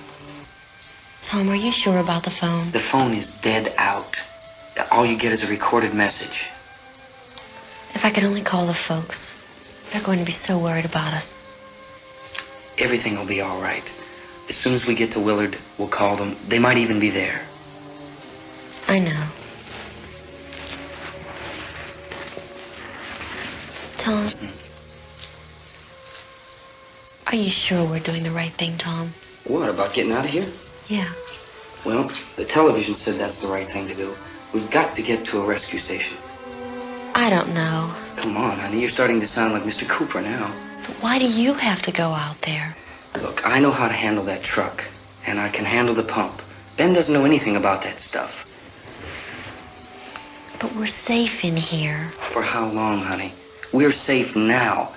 Tom, are you sure about the phone? The phone is dead out. All you get is a recorded message. If I could only call the folks. They're going to be so worried about us. Everything will be all right. As soon as we get to Willard, we'll call them. They might even be there. I know. Tom, are you sure we're doing the right thing, Tom? What, about getting out of here? Yeah. Well, the television said that's the right thing to do. We've got to get to a rescue station. I don't know. Come on, honey. You're starting to sound like Mr. Cooper now. But why do you have to go out there? Look, I know how to handle that truck, and I can handle the pump. Ben doesn't know anything about that stuff. But we're safe in here. For how long, honey? We're safe now.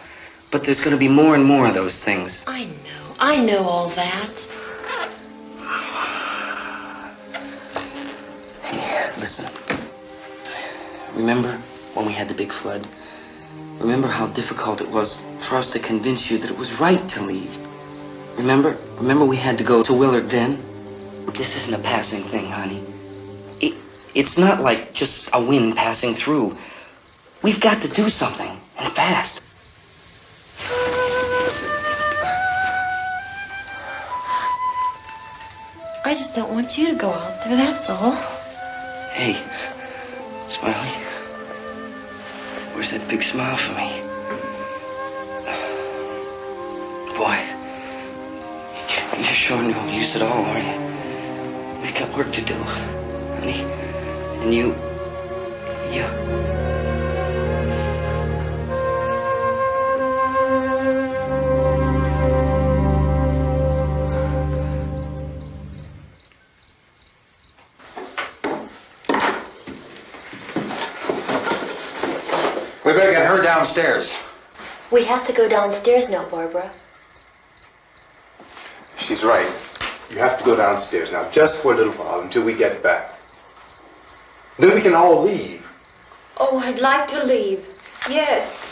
But there's going to be more and more of those things. I know all that. Hey, listen. Remember when we had the big flood? Remember how difficult it was for us to convince you that it was right to leave? Remember we had to go to Willard then? This isn't a passing thing, honey. It's not like just a wind passing through. We've got to do something, and fast. I just don't want you to go out there, that's all. Hey, Smiley. Where's that big smile for me? Boy, you're showing no use at all, aren't you? We've got work to do, honey. And you... We better get her downstairs. We have to go downstairs now, Barbara. She's right. You have to go downstairs now, just for a little while, until we get back. Then we can all leave. Oh, I'd like to leave. Yes.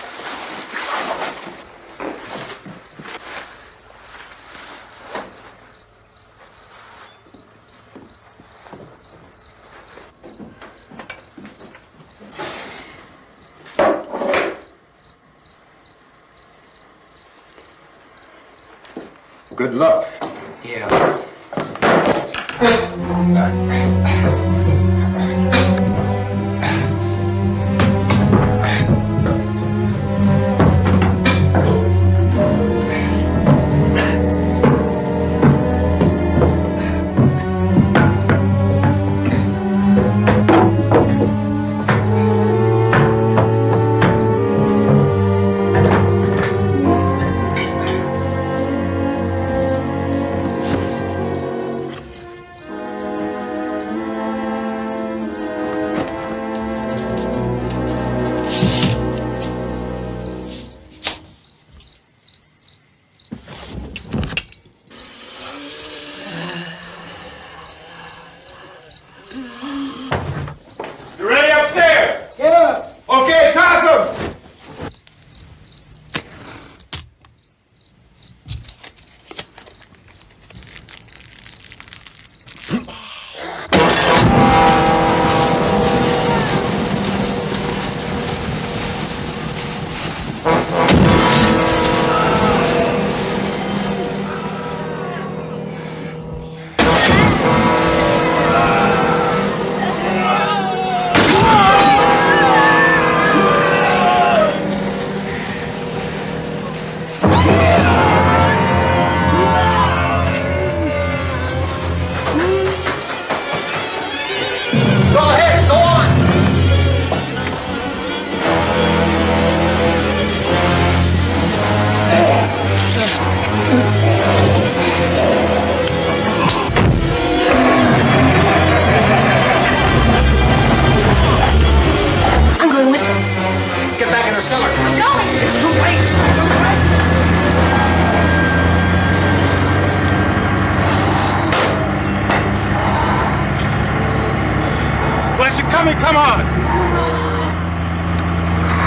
Good luck. Yeah. You ready upstairs? Yeah. Okay, toss them. Come on!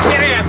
Get in!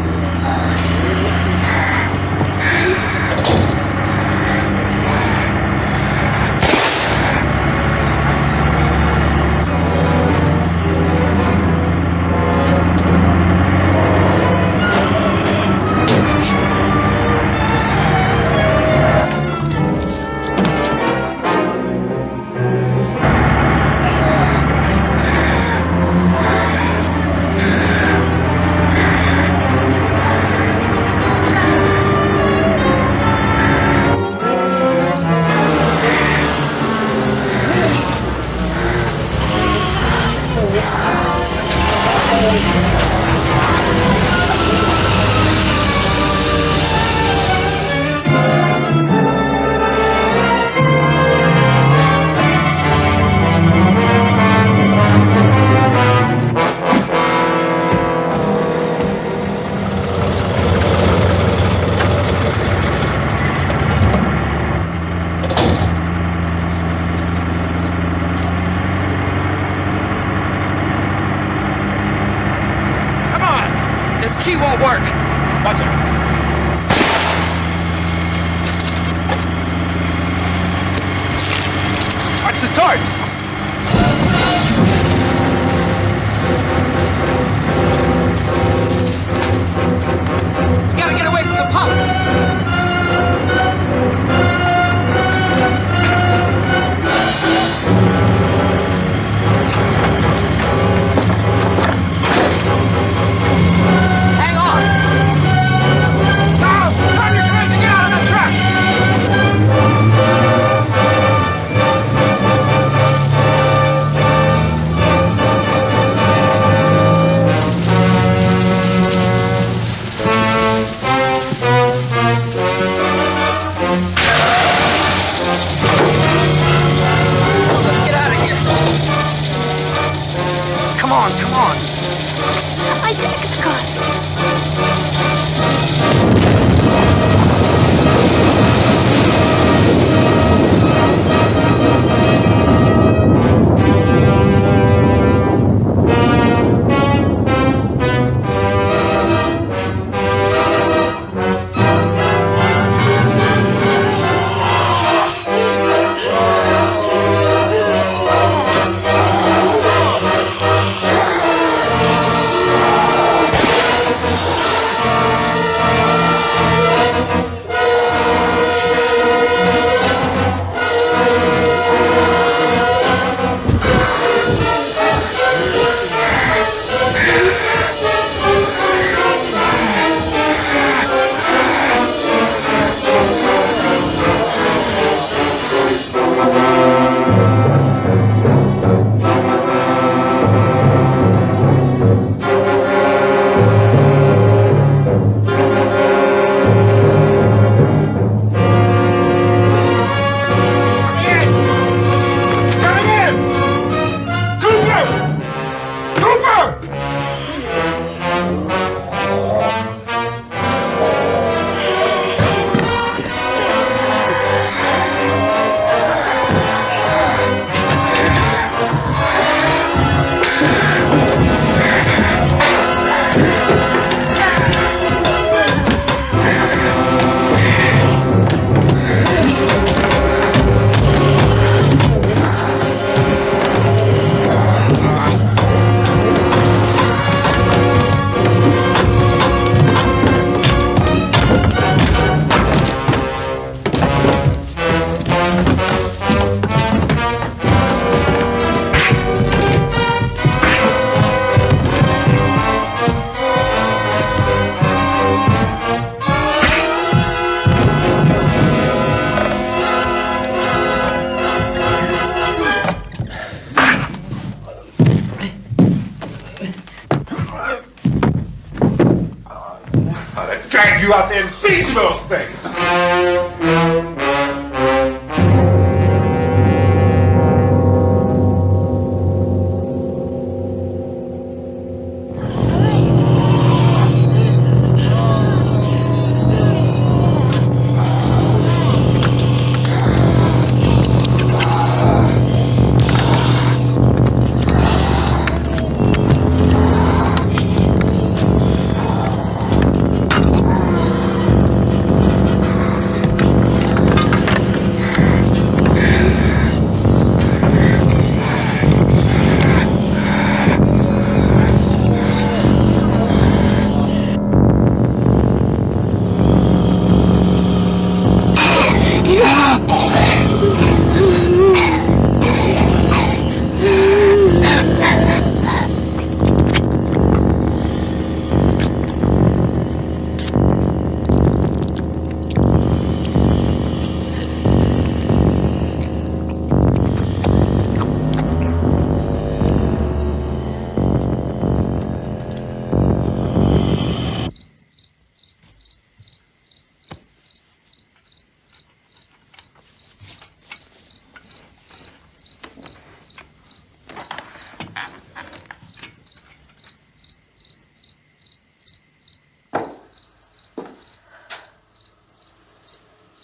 you out there and feed you those things.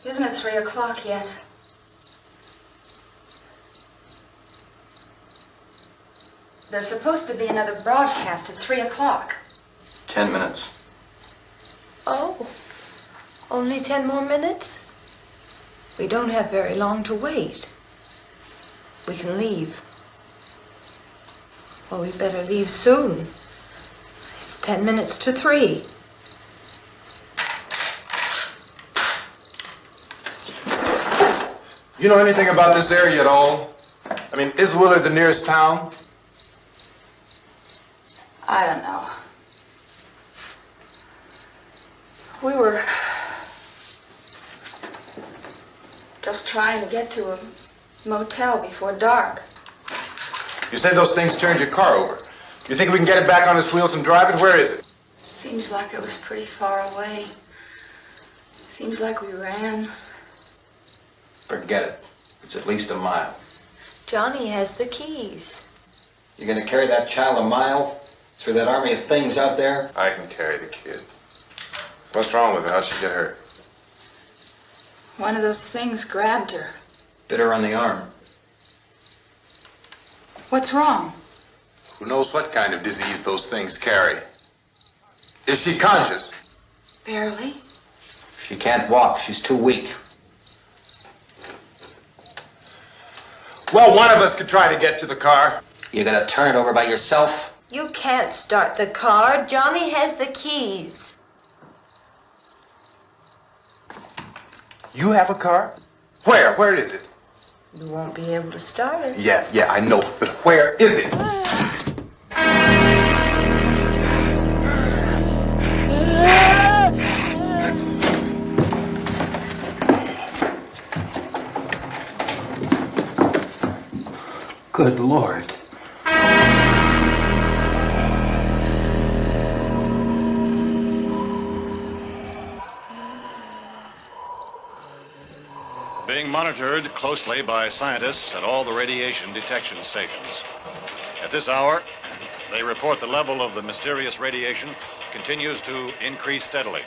Isn't it 3 o'clock yet? There's supposed to be another broadcast at 3 o'clock. 10 minutes. Oh, only 10 more minutes? We don't have very long to wait. We can leave. Well, we better leave soon. It's 10 minutes to 3. You know anything about this area at all? I mean, is Willard the nearest town? I don't know. We were just trying to get to a motel before dark. You said those things turned your car over. You think we can get it back on its wheels and drive it? Where is it? Seems like it was pretty far away. Seems like we ran. Forget it. It's at least a mile. Johnny has the keys. You're gonna carry that child a mile through that army of things out there? I can carry the kid. What's wrong with her? How'd she get hurt? One of those things grabbed her. Bit her on the arm. What's wrong? Who knows what kind of disease those things carry? Is she conscious? Barely. She can't walk. She's too weak. Well, one of us could try to get to the car. You gonna turn it over by yourself? You can't start the car. Johnny has the keys. You have a car? Where? Where is it? You won't be able to start it. Yeah, I know. But where is it? Good Lord. Being monitored closely by scientists at all the radiation detection stations. At this hour, they report the level of the mysterious radiation continues to increase steadily.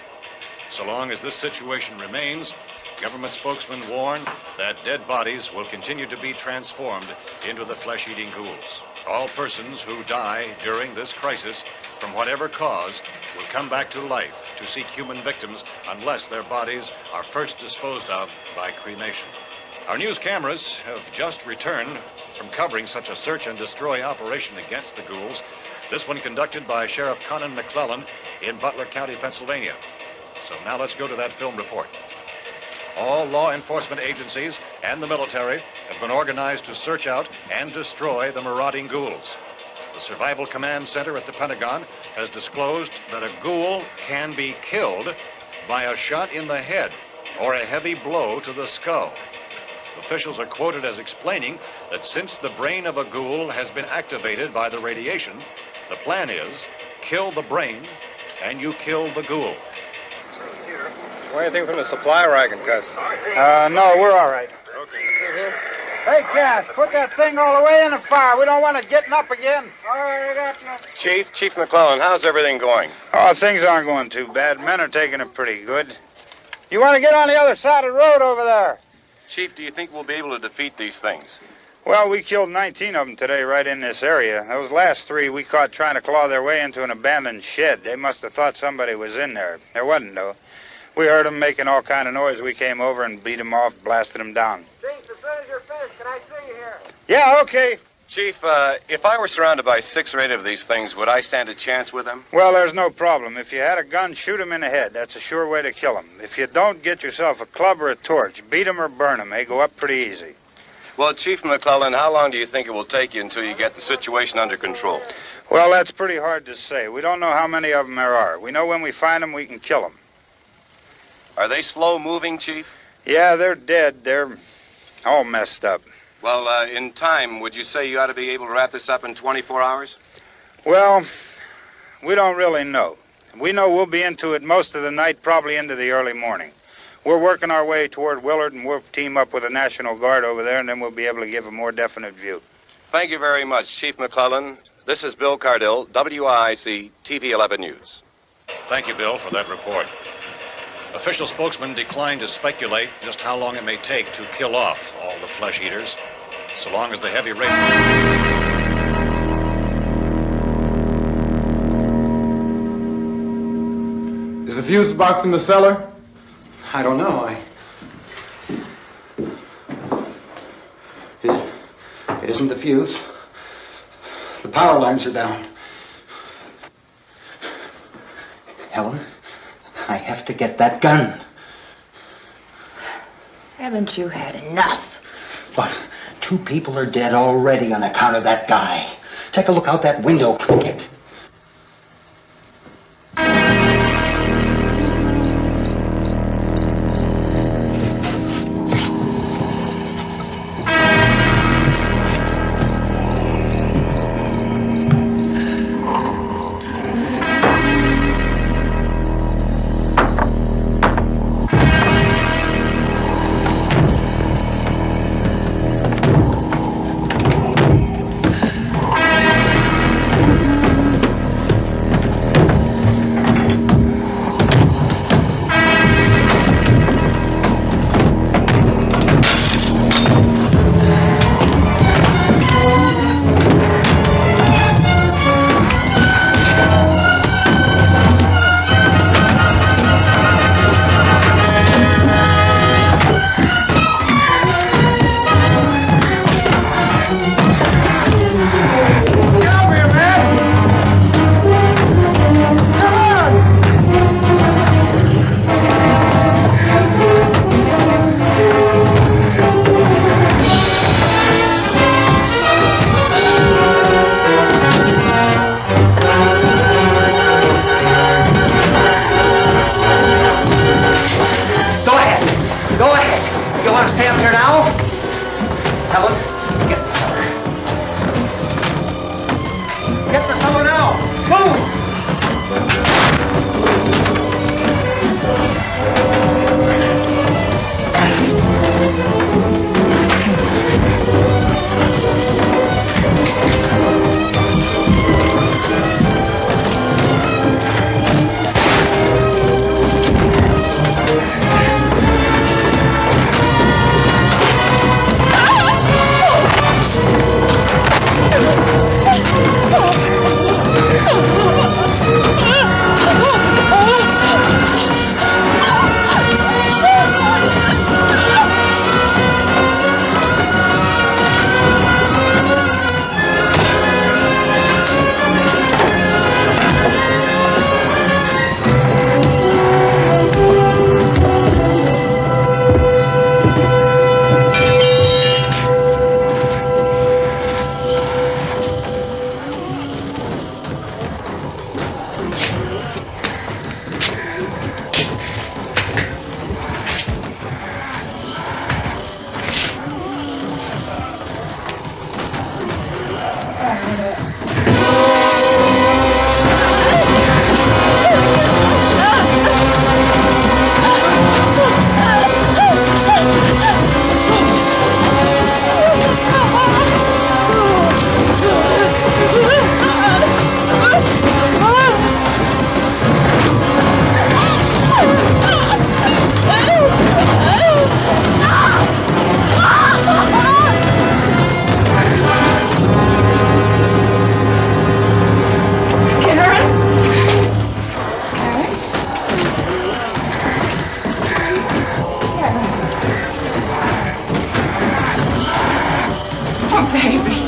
So long as this situation remains, government spokesmen warn that dead bodies will continue to be transformed into the flesh-eating ghouls. All persons who die during this crisis, from whatever cause, will come back to life to seek human victims unless their bodies are first disposed of by cremation. Our news cameras have just returned from covering such a search and destroy operation against the ghouls, this one conducted by Sheriff Conan McClellan in Butler County, Pennsylvania. So now let's go to that film report. All law enforcement agencies and the military have been organized to search out and destroy the marauding ghouls. The Survival Command Center at the Pentagon has disclosed that a ghoul can be killed by a shot in the head or a heavy blow to the skull. Officials are quoted as explaining that since the brain of a ghoul has been activated by the radiation, the plan is kill the brain and you kill the ghoul. Want anything from the supply wagon, Gus? No, we're all right. Hey, Cass, put that thing all the way in the fire. We don't want it getting up again. All right, I got you. Chief McClellan, how's everything going? Oh, things aren't going too bad. Men are taking it pretty good. You want to get on the other side of the road over there? Chief, do you think we'll be able to defeat these things? Well, we killed 19 of them today right in this area. Those last 3 we caught trying to claw their way into an abandoned shed. They must have thought somebody was in there. There wasn't, though. We heard them making all kind of noise. We came over and beat them off, blasted them down. Chief, as soon as you're finished, can I see you here? Yeah, okay. Chief, if I were surrounded by 6 or 8 of these things, would I stand a chance with them? Well, there's no problem. If you had a gun, shoot them in the head. That's a sure way to kill them. If you don't, get yourself a club or a torch. Beat them or burn them. They go up pretty easy. Well, Chief McClellan, how long do you think it will take you until you get the situation under control? Well, that's pretty hard to say. We don't know how many of them there are. We know when we find them, we can kill them. Are they slow-moving, Chief? Yeah, they're dead. They're all messed up. Well, in time, would you say you ought to be able to wrap this up in 24 hours? Well, we don't really know. We know we'll be into it most of the night, probably into the early morning. We're working our way toward Willard, and we'll team up with the National Guard over there, and then we'll be able to give a more definite view. Thank you very much, Chief McClellan. This is Bill Cardill, WIC TV 11 News. Thank you, Bill, for that report. Official spokesman declined to speculate just how long it may take to kill off all the flesh eaters, so long as the heavy rain... Is the fuse box in the cellar? I don't know. It isn't the fuse. The power lines are down. Helen, I have to get that gun. Haven't you had enough? Look, 2 people are dead already on account of that guy. Take a look out that window. Get... Oh, baby.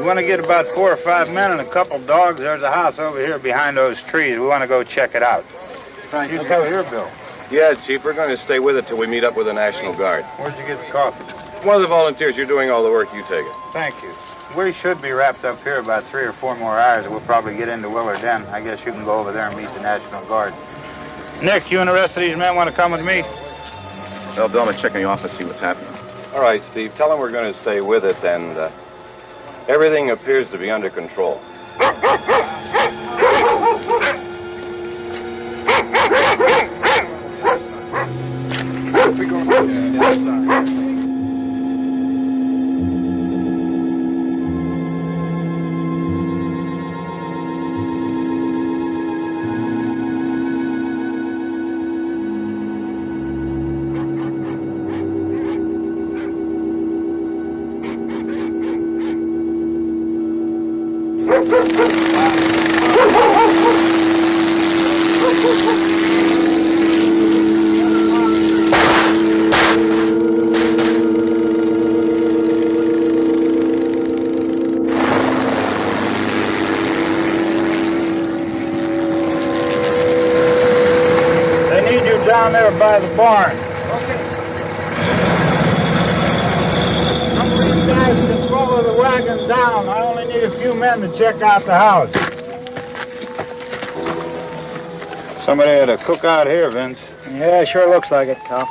want to get about 4 or 5 men and a couple dogs. There's a house over here behind those trees. We want to go check it out. You still here, Bill? Yeah, Chief, we're going to stay with it till we meet up with the National Guard. Where'd you get the coffee? One of the volunteers. You're doing all the work. You take it. Thank you. We should be wrapped up here about 3 or 4 more hours, and we'll probably get into Willard then. I guess you can go over there and meet the National Guard. Nick, you and the rest of these men want to come with me? Well, Bill, I'm going to check in the office, see what's happening. All right, Steve. Tell them we're going to stay with it, and everything appears to be under control. Down there by the barn. Okay. Some of you guys can follow the wagon down. I only need a few men to check out the house. Somebody had a cookout here, Vince. Yeah, sure looks like it, Cal.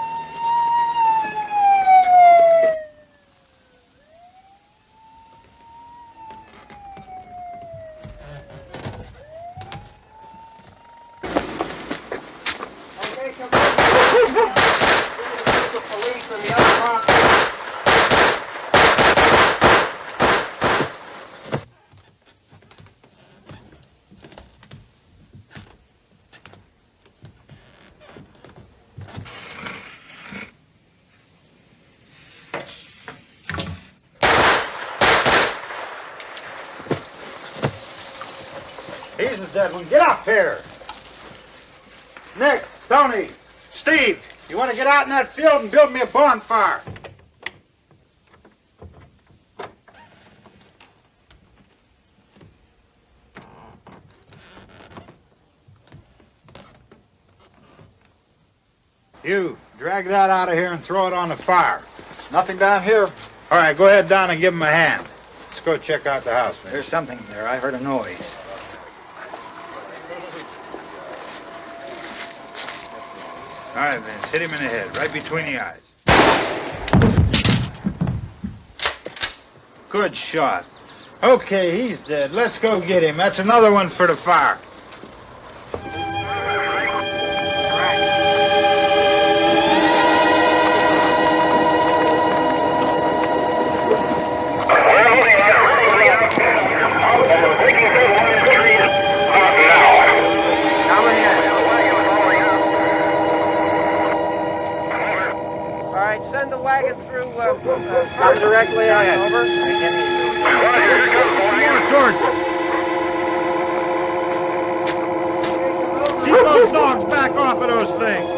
He's the dead one. Get up here. Nick, Tony, Steve, you want to get out in that field and build me a bonfire? You, drag that out of here and throw it on the fire. Nothing down here. All right, go ahead down and give him a hand. Let's go check out the house, man. There's something there. I heard a noise. All right, Vince, hit him in the head, right between the eyes. Good shot. Okay, he's dead. Let's go get him. That's another one for the fire. Send the wagon through, come directly ahead. Over. Keep those dogs back off of those things.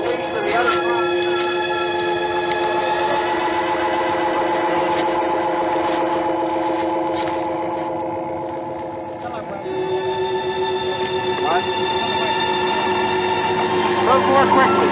Move more quickly.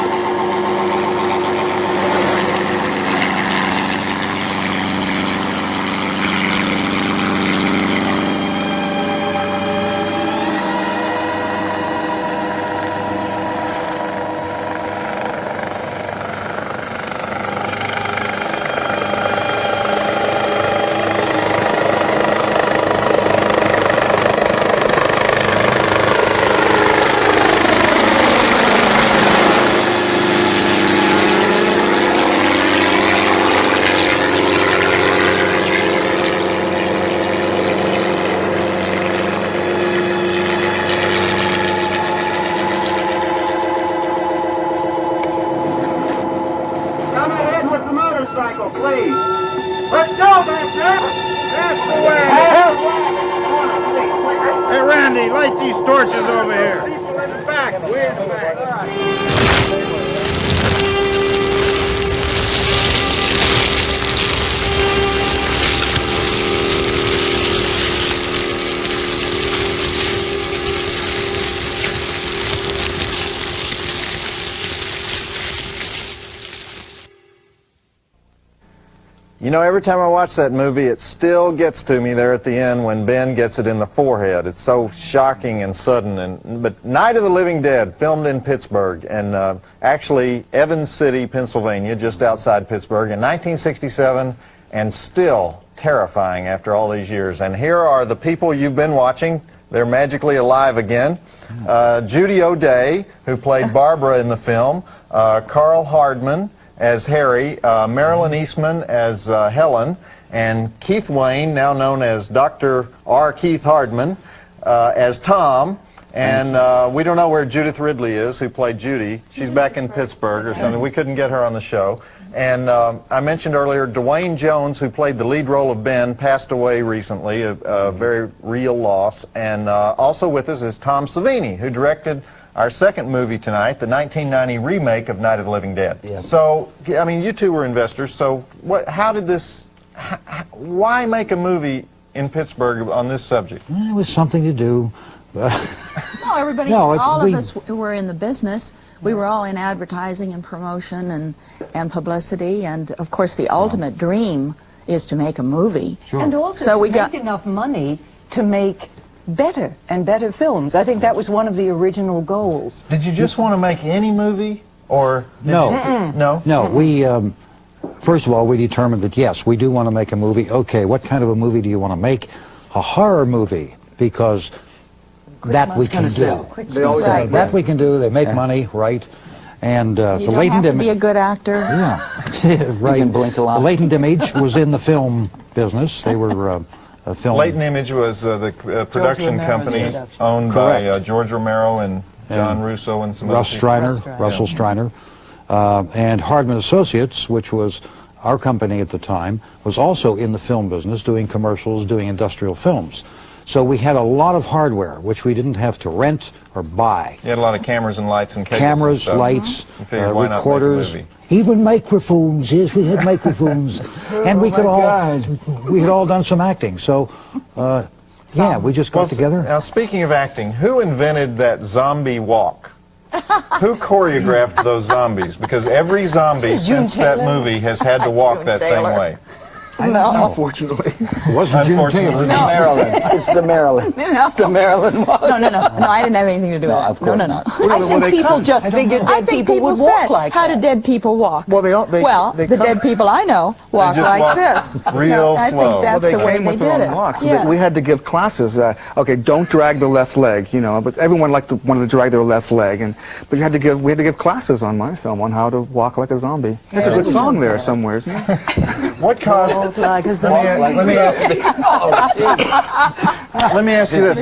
Light these torches over here. People in the back. We're in the back. You know, every time I watch that movie, it still gets to me there at the end when Ben gets it in the forehead. It's so shocking and sudden. But Night of the Living Dead, filmed in Pittsburgh, and actually Evans City, Pennsylvania, just outside Pittsburgh, in 1967, and still terrifying after all these years. And here are the people you've been watching. They're magically alive again. Judy O'Day, who played Barbara in the film, Carl Hardman as Harry, Marilyn Eastman as Helen, and Keith Wayne, now known as Dr. R. Keith Hardman, as Tom. And we don't know where Judith Ridley is, who played Judy. She's back in Pittsburgh or something. We couldn't get her on the show. And I mentioned earlier, Dwayne Jones, who played the lead role of Ben, passed away recently, a very real loss. And also with us is Tom Savini, who directed our second movie tonight, the 1990 remake of Night of the Living Dead. Yeah. So, I mean, you two were investors, so how did this, why make a movie in Pittsburgh on this subject? It was something to do. No, everybody, all of us who were in the business, we were all in advertising and promotion and publicity, and of course the ultimate dream is to make a movie. Sure. And also to make enough money to make better and better films. I think that was one of the original goals. Did you just want to make any movie, or no? No. We first of all, we determined that yes, we do want to make a movie. Okay, what kind of a movie do you want to make? A horror movie, because that we can do. That we can do. They make money, right? And the you don't latent have to be a good actor. Yeah, right. You can blink a lot. The Latent Image was in the film business. They were film. Latent Image was the production company owned by George Romero and John Russo and some Russell Streiner. And Hardman Associates, which was our company at the time, was also in the film business, doing commercials, doing industrial films. So we had a lot of hardware, which we didn't have to rent or buy. You had a lot of cameras and lights and cables. Cameras, lights, recorders, even microphones. Yes, we had microphones, and we could we had all done some acting. So, yeah, we just got together. Now, speaking of acting, who invented that zombie walk? Who choreographed those zombies? Because every zombie since that movie has had to walk that same way. No, unfortunately. It wasn't June Taylor. It's Maryland. It's the Maryland. It's the Maryland walk. No, I didn't have anything to do with that. Of course not. I think people just figured dead people would walk like that. How do dead people walk? Well, the dead people I know walk like this. Real slow. I think that's the way they did it. Walk, so we had to give classes. Okay, don't drag the left leg, you know. But everyone wanted to drag their left leg, but we had to give classes on my film on how to walk like a zombie. There's a good song there somewhere, isn't there? What caused? Like a zombie. Let me ask you this.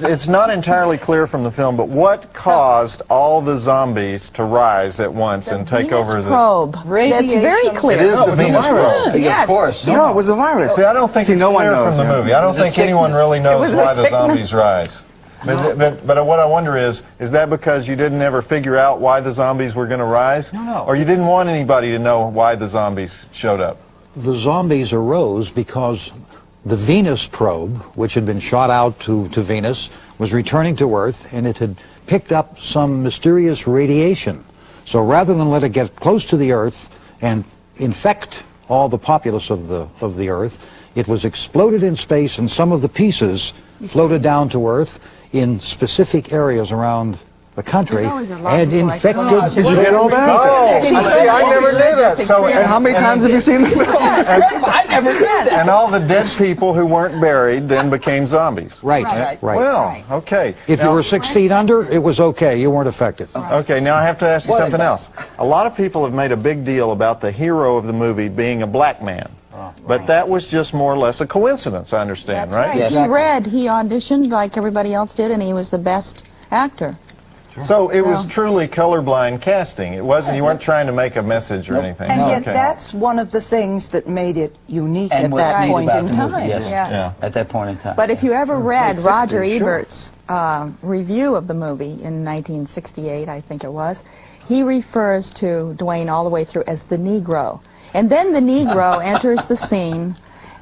It's not entirely clear from the film, but what caused all the zombies to rise at once and take over the probe? That's very clear. It is the Venus probe. Yes. Of course. No, it was a virus. See, I don't think it's clear from the movie. I don't think anyone really knows why the zombies rise. But what I wonder is that because you didn't ever figure out why the zombies were going to rise? No. Or you didn't want anybody to know why the zombies showed up? The zombies arose because the Venus probe, which had been shot out to Venus, was returning to Earth, and it had picked up some mysterious radiation. So rather than let it get close to the Earth and infect all the populace of the Earth, it was exploded in space, and some of the pieces floated down to Earth in specific areas around the country and infected. Did you get all that? Oh, see, I never knew that. So, and how many times have you seen the film? I never did that. And all the dead people who weren't buried then became zombies. Right. Well, okay. If you were 6 feet under, it was okay. You weren't affected. Okay, now I have to ask you something else. A lot of people have made a big deal about the hero of the movie being a black man. But that was just more or less a coincidence, I understand, right? Yes. He auditioned like everybody else did, and he was the best actor. So it was truly colorblind casting. It wasn't. You weren't trying to make a message or anything. And yet that's one of the things that made it unique at that point in time. Yes. At that point in time. But if you ever read Roger Ebert's review of the movie in 1968, I think it was, he refers to Dwayne all the way through as the Negro. And then the Negro enters the scene,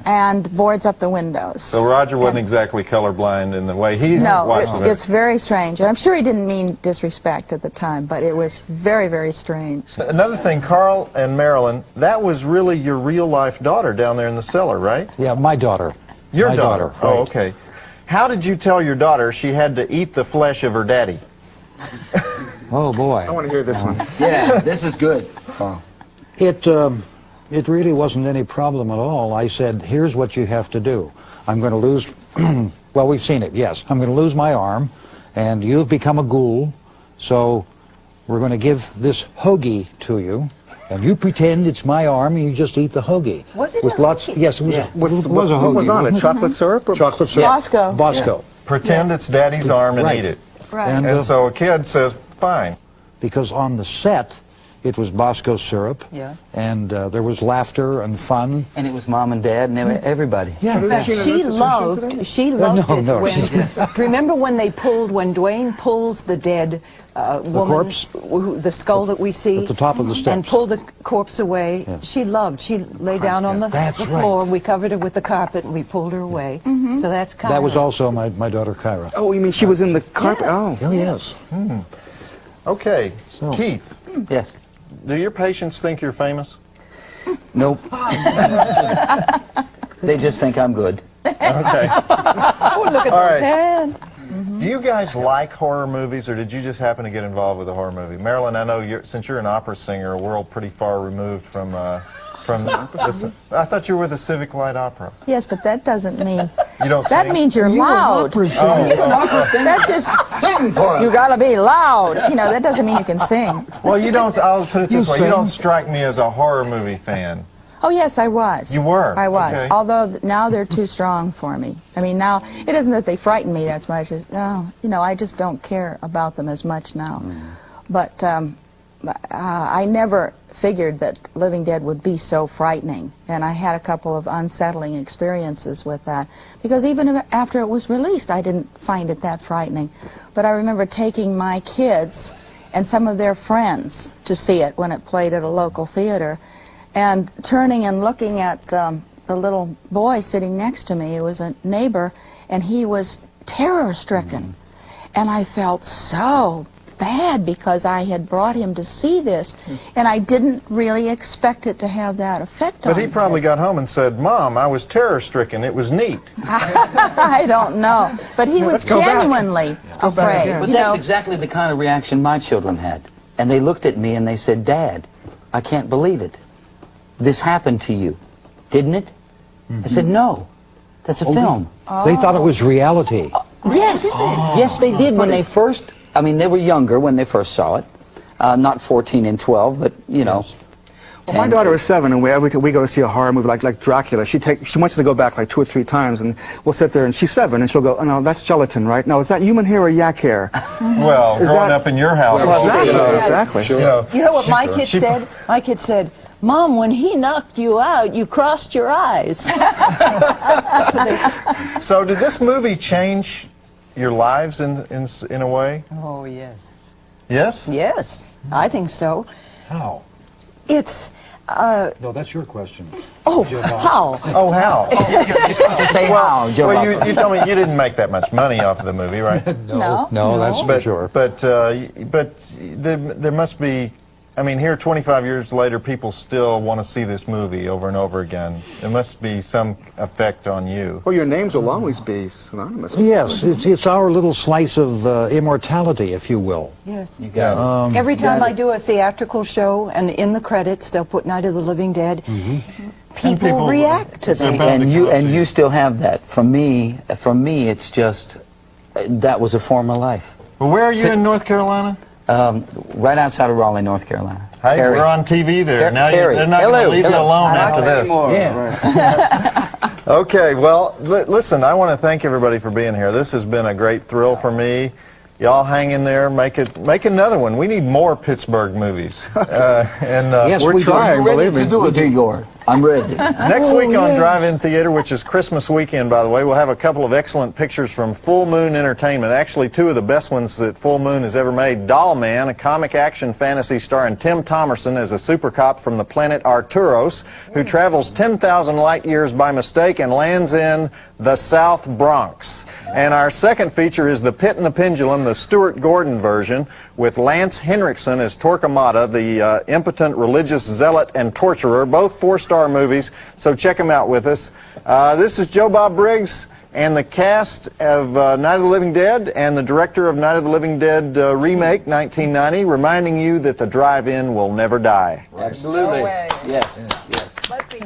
and boards up the windows. So Roger wasn't exactly colorblind in the way he watched it. It's very strange. And I'm sure he didn't mean disrespect at the time, but it was very, very strange. Another thing, Carl and Marilyn, that was really your real-life daughter down there in the cellar, right? Yeah, my daughter. Your My daughter? right. Oh, okay. How did you tell your daughter she had to eat the flesh of her daddy? Oh, boy. I want to hear this one. Yeah, this is good. Oh. It really wasn't any problem at all. I said, here's what you have to do. I'm going to lose, well, we've seen it, yes. I'm going to lose my arm, and you've become a ghoul, so we're going to give this hoagie to you, and you pretend it's my arm, and you just eat the hoagie. Was it with a lots? hoagie? Yes, it was, Yeah. it was a hoagie. What was on it? Chocolate syrup? Or? Chocolate syrup. Bosco. Bosco. Yeah. Pretend it's daddy's arm and Right. eat it. Right. And so a kid says, fine. Because on the set, it was Bosco syrup, and there was laughter and fun. And it was Mom and Dad and everybody. Yeah. In fact, she loved no, it when, remember when Dwayne pulls the dead woman, corpse? The skull that we see? At the top of the steps. And pulled the corpse away. Yeah. She lay down on the floor, we covered her with the carpet, and we pulled her away. So that's Kyra. That was also my daughter, Kyra. Oh, you mean she was in the carpet? Yeah. Oh. Oh, yes. Okay, So- Keith, Yes. do your patients think you're famous? Nope. They just think I'm good. Okay. Oh, look at All that right. hand. Do you guys like horror movies, or did you just happen to get involved with a horror movie? Marilyn, I know since you're an opera singer, a world pretty far removed from this. I thought you were the Civic Light Opera. Yes, but that doesn't mean... You don't That sing? means you're loud. That just... Sing for us. You gotta be loud. You know, that doesn't mean you can sing. Well, you don't. I'll put it this way: you sing. don't strike me as a horror movie fan. Oh, yes, I was. You were? I was. Okay. Although now they're too strong for me. I mean, now, it isn't that they frighten me as much as, I just don't care about them as much now. But I never figured that Living Dead would be so frightening. And I had a couple of unsettling experiences with that. Because even after it was released, I didn't find it that frightening. But I remember taking my kids and some of their friends to see it when it played at a local theater, and turning and looking at the little boy sitting next to me. It was a neighbor, and he was terror-stricken. And I felt so bad because I had brought him to see this, and I didn't really expect it to have that effect on But he probably got home and said, "Mom, I was terror-stricken. It was neat." I don't know. But he was genuinely afraid. But that's exactly the kind of reaction my children had. And they looked at me and they said, "Dad, I can't believe it. This happened to you, didn't it?" I said, "No, that's a film." They thought it was reality. Yes, yes, they did when they first. I mean, they were younger when they first saw it, not 14 and 12, but Well, my daughter is 7, and every time we go to see a horror movie like Dracula, she wants to go back like 2 or 3 times, and we'll sit there, and she's 7, and she'll go, "Oh no, that's gelatin, right? No, is that human hair or yak hair?" Well, growing up in your house, exactly. You know what my kid said? My kid said, "Mom, when he knocked you out, you crossed your eyes." That's what they said. So, did this movie change your lives in a way? Oh, yes. Yes? Yes, I think so. How? It's... No, that's your question. Oh, Jow Bob. how? Oh, how? to say how, Jow Well, Bob. you told me you didn't make that much money off of the movie, right? No, that's for sure. But there must be. I mean, here 25 years later, people still want to see this movie over and over again. There must be some effect on you. Well, your names will always be synonymous. Yes, it's our little slice of immortality, if you will. Yes. You got it. Every time I do a theatrical show, and in the credits, they'll put Night of the Living Dead, people react to that. And you still have that. For me, it's just, that was a form of life. Well, where are you in North Carolina? Right outside of Raleigh, North Carolina. Hey, Cary. we're on TV there. Now Cary. they're not going to leave you alone after this. Yeah. Okay, well, listen, I want to thank everybody for being here. This has been a great thrill for me. Y'all hang in there, make another one. We need more Pittsburgh movies. Yes, we're trying, We're ready believe me. to do it, Igor. I'm ready. Next week on Drive-In Theater, which is Christmas weekend, by the way, we'll have a couple of excellent pictures from Full Moon Entertainment. Actually, two of the best ones that Full Moon has ever made. Doll Man, a comic action fantasy starring Tim Thomerson as a super cop from the planet Arturos, who travels 10,000 light years by mistake and lands in the South Bronx. And our second feature is The Pit and the Pendulum, the Stuart Gordon version, with Lance Henriksen as Torquemada, the impotent religious zealot and torturer, both 4-star movies, so check them out with us. This is Jow Bob Briggs and the cast of Night of the Living Dead and the director of Night of the Living Dead remake, 1990, reminding you that the drive-in will never die. Absolutely. No way. Yes. Yes. Let's see.